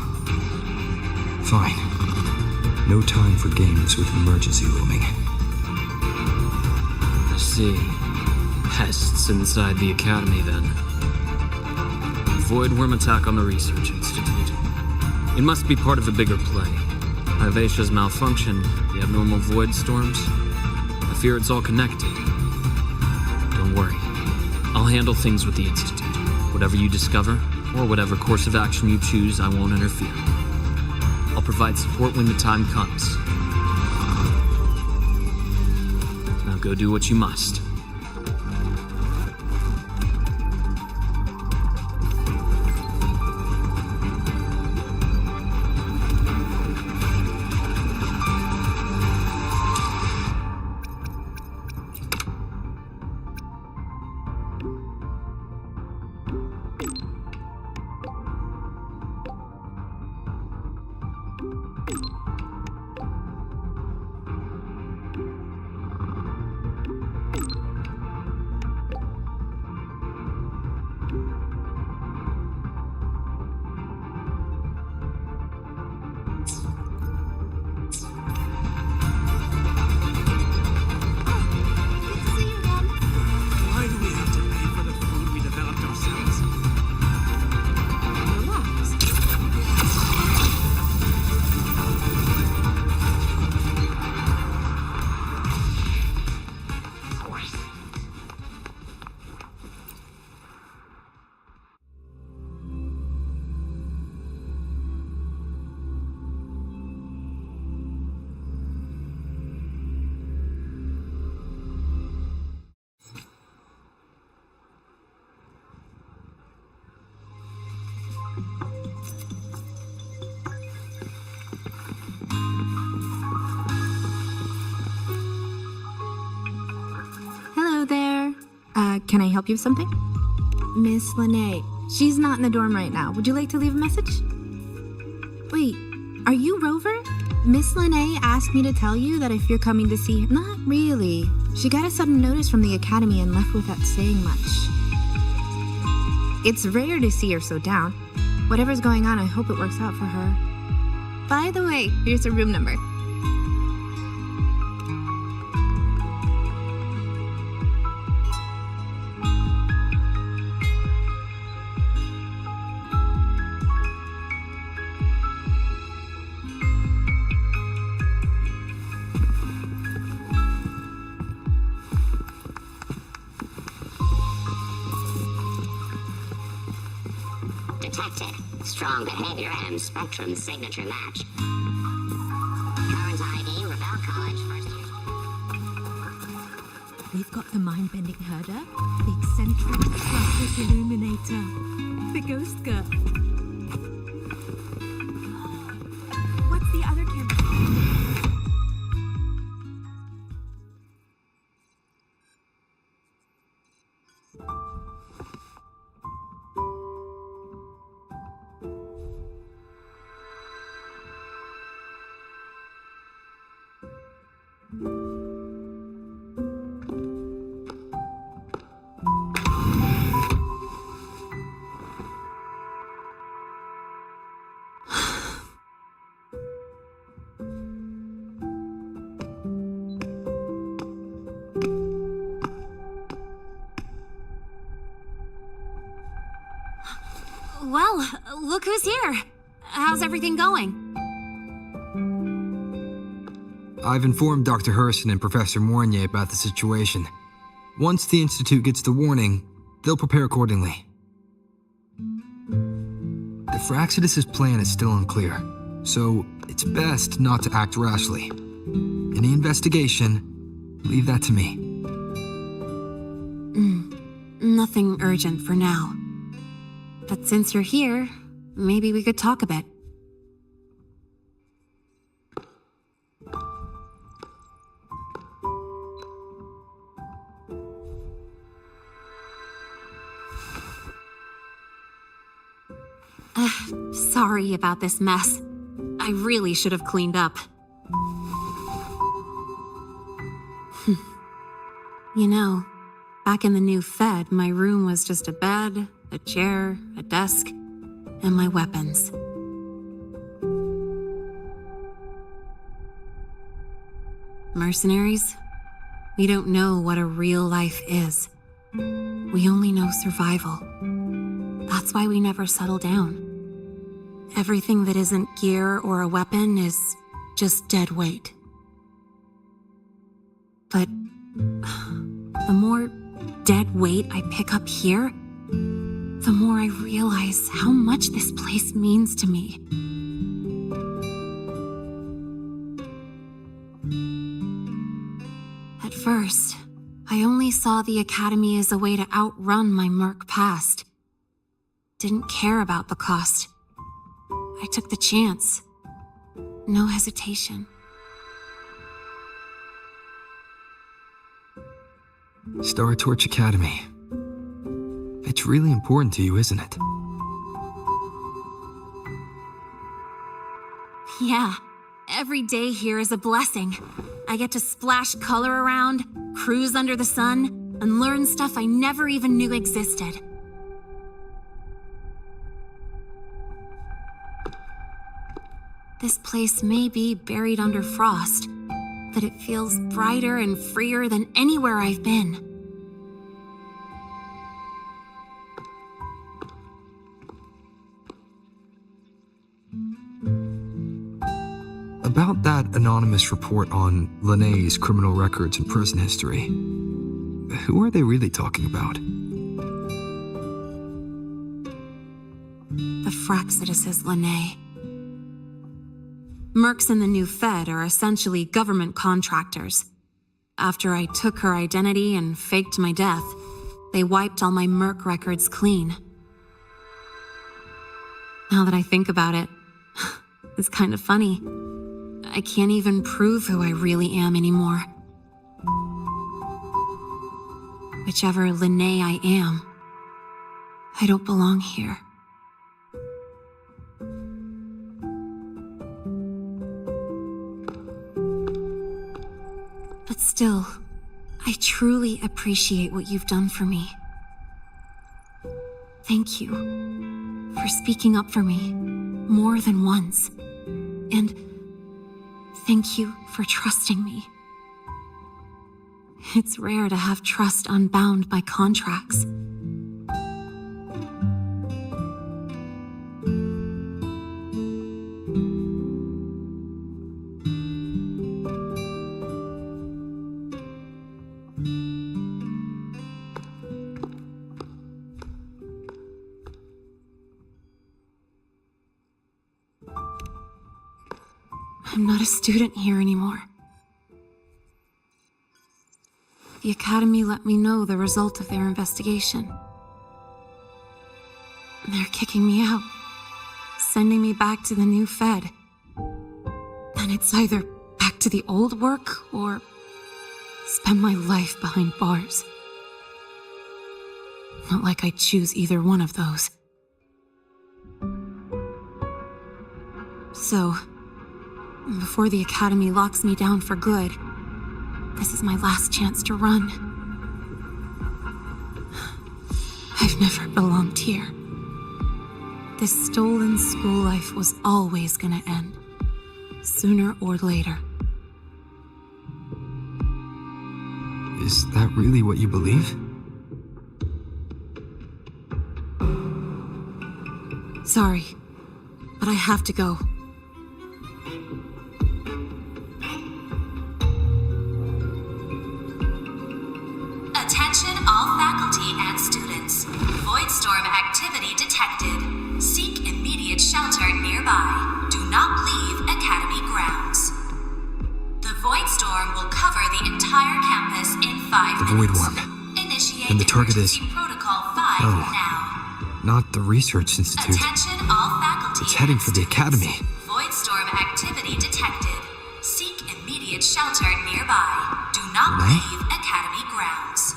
Fine. No time for games with an emergency looming. I see. Pests inside the Academy, then. Void worm attack on the Research Institute. It must be part of a bigger play. Vivacia's malfunction, the abnormal void storms. I fear it's all connected. Don't worry. I'll handle things with the Institute. Whatever you discover, or whatever course of action you choose, I won't interfere. I'll provide support when the time comes. Now go do what you must. Can I help you with something? Miss Lene. She's not in the dorm right now. Would you like to leave a message? Wait, are you Rover? Miss Lene asked me to tell you that if you're coming to see her... Not really. She got a sudden notice from the Academy and left without saying much. It's rare to see her so down. Whatever's going on, I hope it works out for her. By the way, here's her room number. Detected. Strong behavior and spectrum signature match. Current ID, Rebel College, first year. We've got the mind-bending herder, the eccentric plastic illuminator, the ghost girl. What's the other camera? Well, look who's here. How's everything going? I've informed Dr. Hurston and Professor Mournier about the situation. Once the Institute gets the warning, they'll prepare accordingly. The Fraxidus' plan is still unclear, so it's best not to act rashly. Any investigation, leave that to me. Nothing urgent for now. But since you're here, maybe we could talk a bit. Sorry about this mess. I really should have cleaned up. You know, back in the new Fed, my room was just a bed, a chair, a desk, and my weapons. Mercenaries? We don't know what a real life is. We only know survival. That's why we never settle down. Everything that isn't gear or a weapon is just dead weight. But the more dead weight I pick up here, the more I realize how much this place means to me. At first, I only saw the Academy as a way to outrun my merc past. Didn't care about the cost. I took the chance. No hesitation. Star Torch Academy. It's really important to you, isn't it? Yeah, every day here is a blessing. I get to splash color around, cruise under the sun, and learn stuff I never even knew existed. This place may be buried under frost, but it feels brighter and freer than anywhere I've been. About that anonymous report on Linné's criminal records and prison history, who are they really talking about? The Fraxituses Linné. Mercs in the new Fed are essentially government contractors. After I took her identity and faked my death, they wiped all my merc records clean. Now that I think about it, it's kind of funny. I can't even prove who I really am anymore. Whichever Linné I am, I don't belong here. But still, I truly appreciate what you've done for me. Thank you for speaking up for me more than once. And thank you for trusting me. It's rare to have trust unbound by contracts. I'm not a student here anymore. The Academy let me know the result of their investigation. They're kicking me out, sending me back to the new Fed. And it's either back to the old work or spend my life behind bars. Not like I choose either one of those. So, before the Academy locks me down for good, this is my last chance to run. I've never belonged here. This stolen school life was always gonna end, sooner or later. Is that really what you believe? Sorry, but I have to go. Attention all faculty and students. Voidstorm activity detected. Seek immediate shelter nearby. Do not leave Academy grounds. The Voidstorm will cover the entire campus in 5 The minutes. Void Warp. Initiate And the target is... emergency protocol 5 now. not the Research Institute. Attention all faculty. It's heading for the Academy. Voidstorm activity detected. Seek immediate shelter nearby. Do not Renee? leave Academy grounds.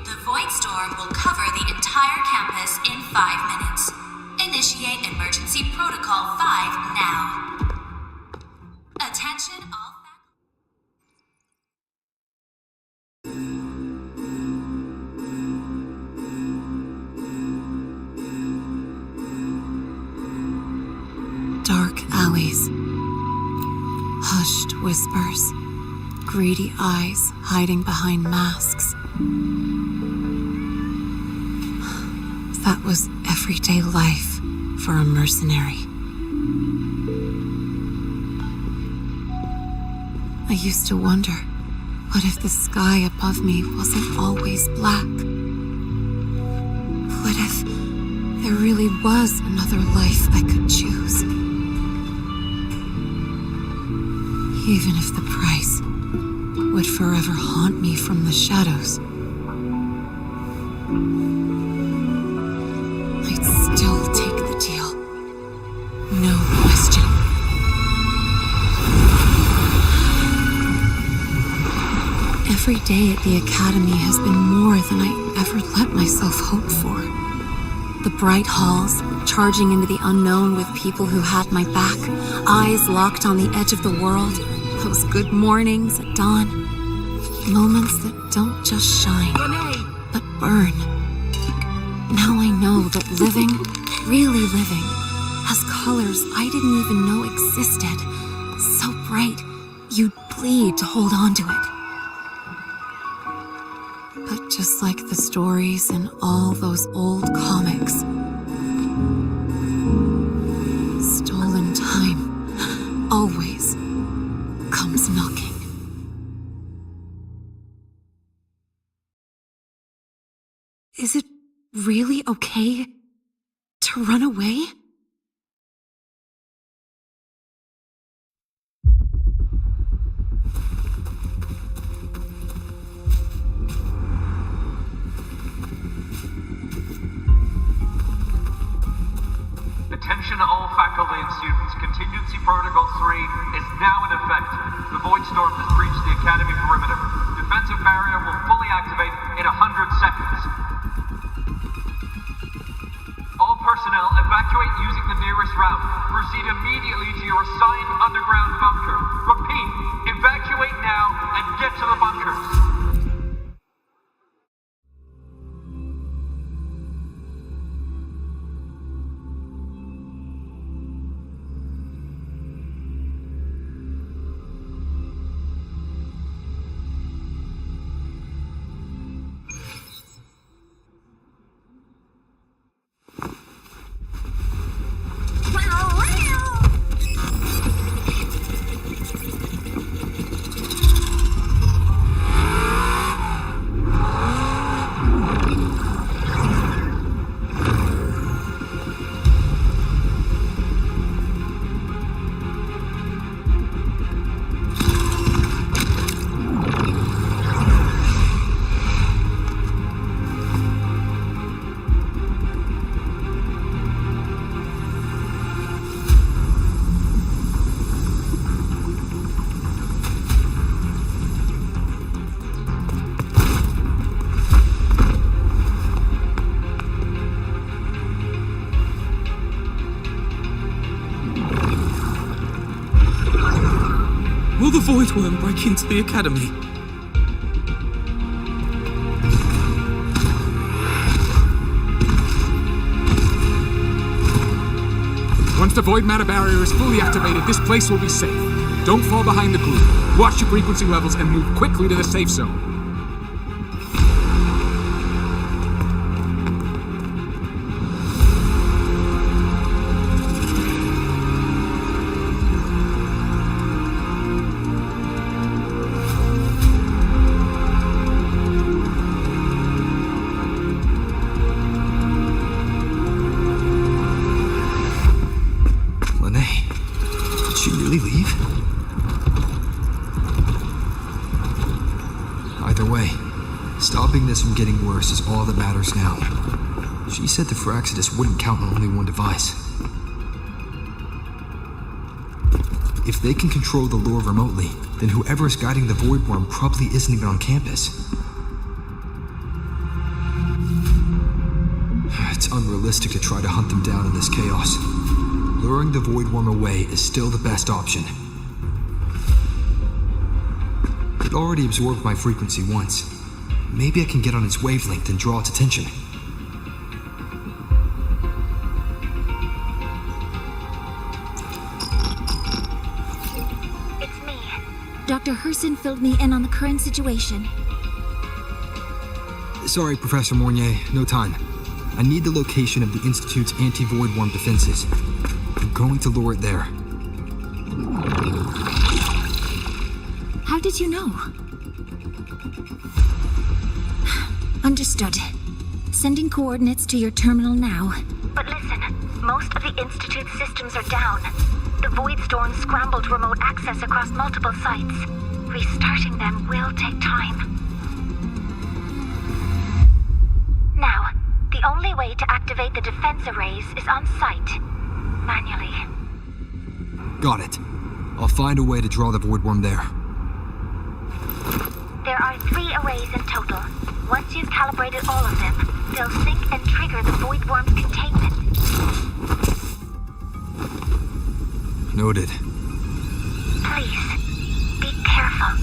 The Voidstorm will cover the entire campus in 5 minutes. Initiate emergency protocol 5 now. Attention all Dark alleys, hushed whispers, greedy eyes hiding behind masks. That was everyday life for a mercenary. I used to wonder, what if the sky above me wasn't always black? What if there really was another life I could choose? Even if the price would forever haunt me from the shadows, I'd still take the deal. No question. Every day at the Academy has been more than I ever let myself hope for. The bright halls, charging into the unknown with people who had my back, eyes locked on the edge of the world, those good mornings at dawn, moments that don't just shine, but burn. Now I know that living, really living, has colors I didn't even know existed. So bright, you'd bleed to hold on to it. But just like the stories in all those old comics, stolen time always comes knocking. Is it really okay to run away? Attention all faculty and students. Contingency Protocol 3 is now in effect. The Void Storm has breached the Academy perimeter. Defensive barrier will fully activate in 100 seconds. All personnel evacuate using the nearest route. Proceed immediately to your assigned underground bunker. Repeat, evacuate now and get to the bunkers. Will the Void Worm break into the Academy? Once the Void Matter Barrier is fully activated, this place will be safe. Don't fall behind the group. Watch your frequency levels and move quickly to the safe zone. From getting worse is all that matters now. She said the Firaxidus wouldn't count on only one device. If they can control the lure remotely, then whoever is guiding the Void Worm probably isn't even on campus. It's unrealistic to try to hunt them down in this chaos. Luring the Void Worm away is still the best option. It already absorbed my frequency once. Maybe I can get on its wavelength and draw its attention. It's me. Dr. Herson filled me in on the current situation. Sorry, Professor Mornier, no time. I need the location of the Institute's anti-void worm defenses. I'm going to lure it there. How did you know? Understood. Sending coordinates to your terminal now. But listen, most of the Institute's systems are down. The Void Storm scrambled remote access across multiple sites. Restarting them will take time. Now, the only way to activate the defense arrays is on site, manually. Got it. I'll find a way to draw the void worm there. There are 3 arrays in total. Once you've calibrated all of them, they'll sync and trigger the void worm's containment. Noted. Please, be careful.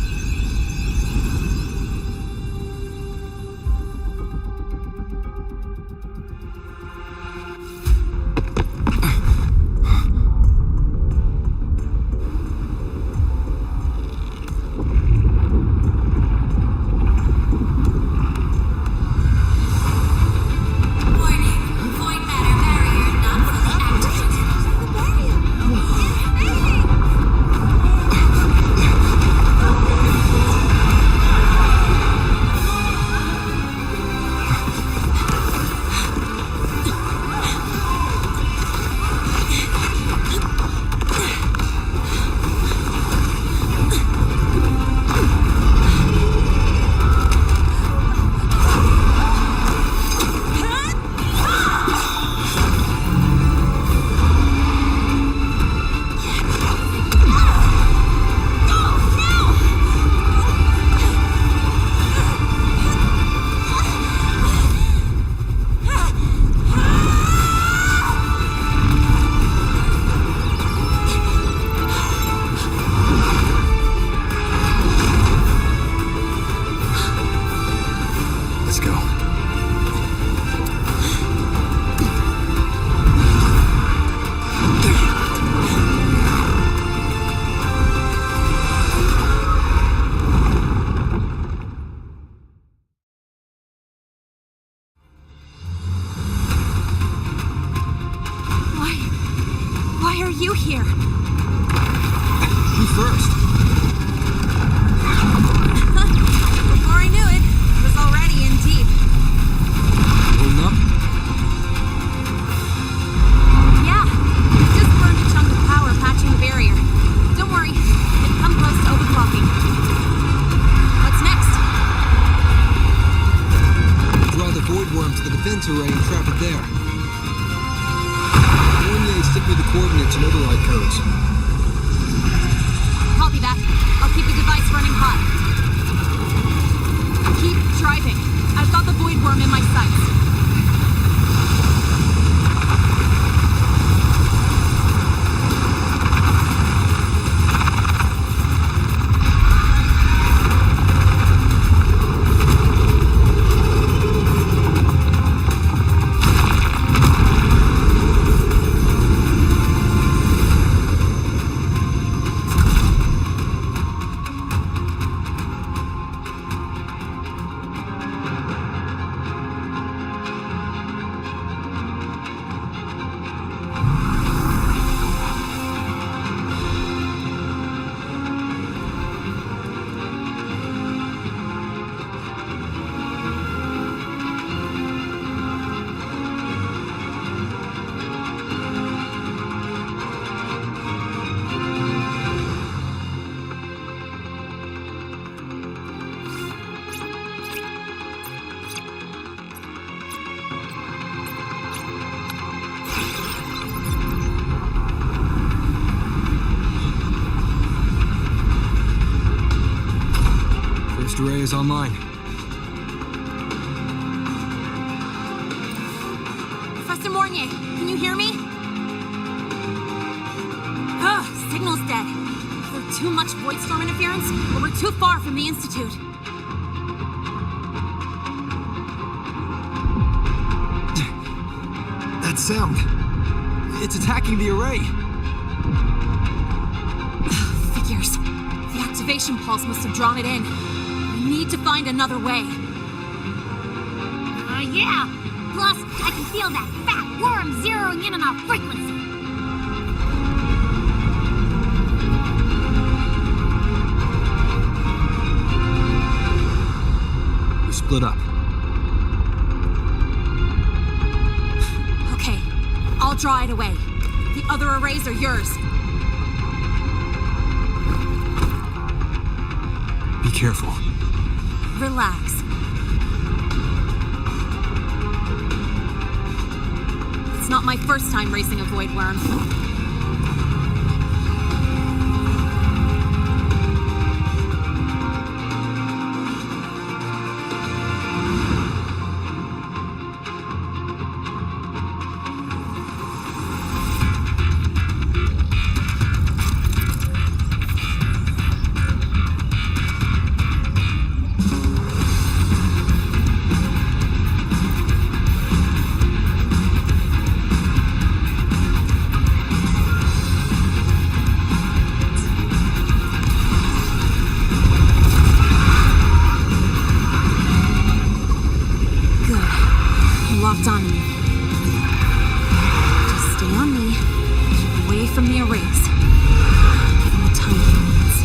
Array and trap it there. Mornier, stick me the coordinates and override codes. Copy that. I'll keep the device running hot. Keep driving. I've got the void worm in my sights. Array is online. Professor Mornier, can you hear me? Ugh, signal's dead. Either too much void storm interference, or we're too far from the Institute. That sound. It's attacking the array. Figures. The activation pulse must have drawn it in. We need to find another way. Yeah! Plus, I can feel that fat worm zeroing in on our frequency. We split up. Okay, I'll draw it away. The other arrays are yours. Be careful. Relax. It's not my first time racing a void worm. Locked on me. Just stay on me. Keep away from the arrays. Give me time for moments.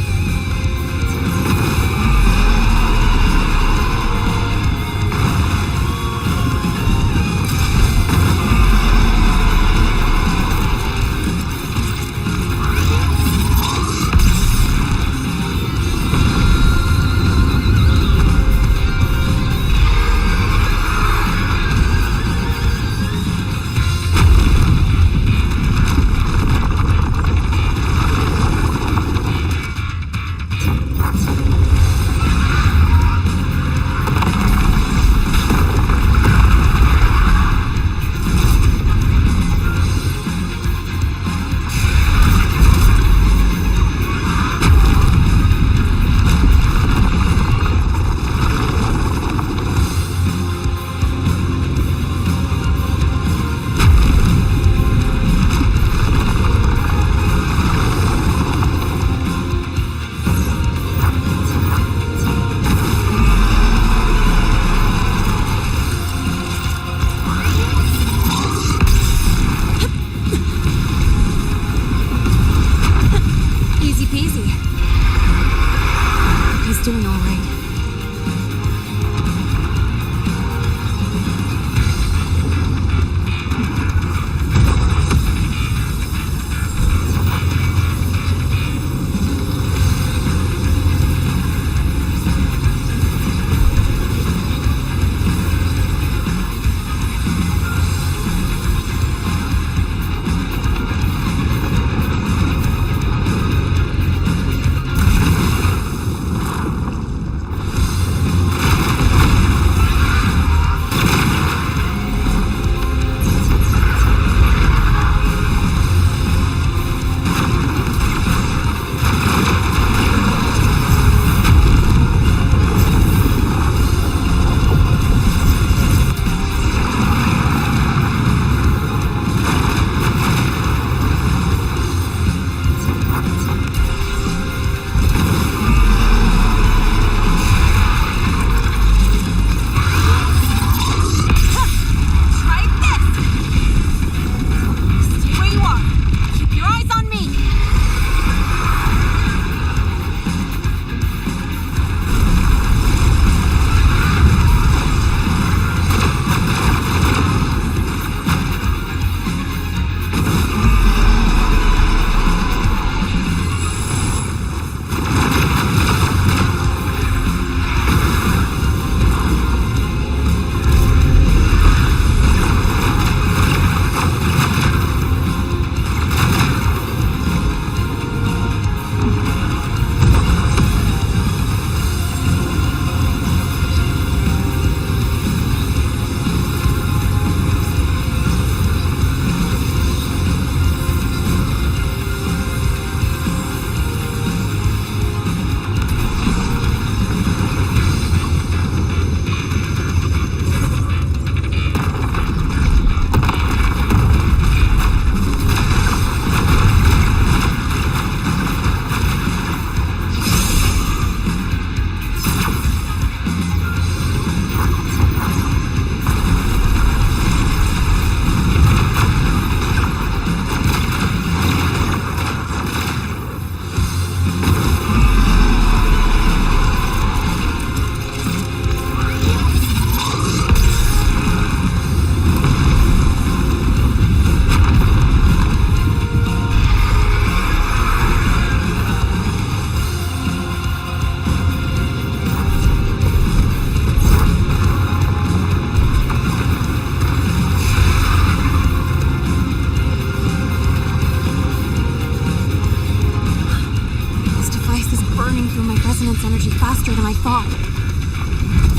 burning through my resonance energy faster than I thought.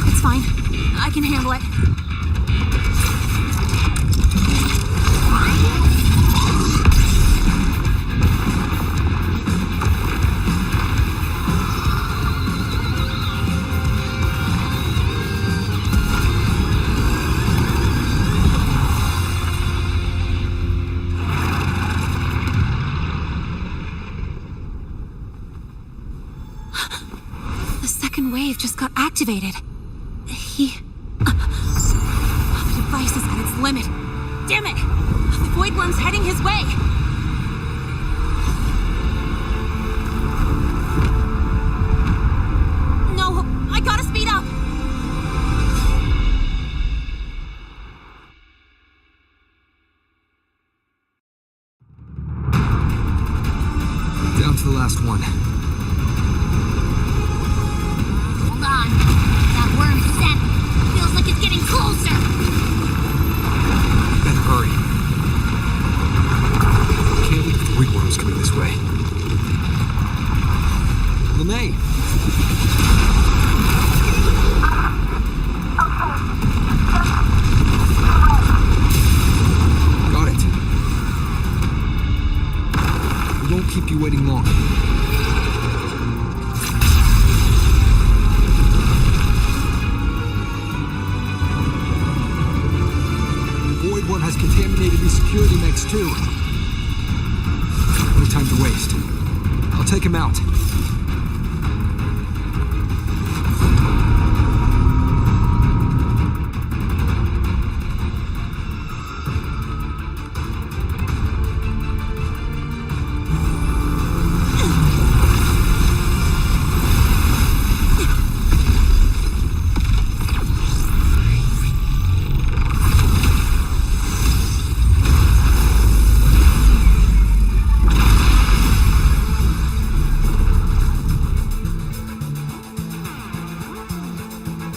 It's fine. I can handle it. Just got activated. The device is at its limit. Damn it! The void worm's heading his way. No, I gotta speed up. Down to the last one. That worm's scent feels like it's getting closer. Better hurry. Can't believe the weak worm's coming this way. Lanjut! Got it. We won't keep you waiting long. One has contaminated the security mechs too. No time to waste. I'll take him out.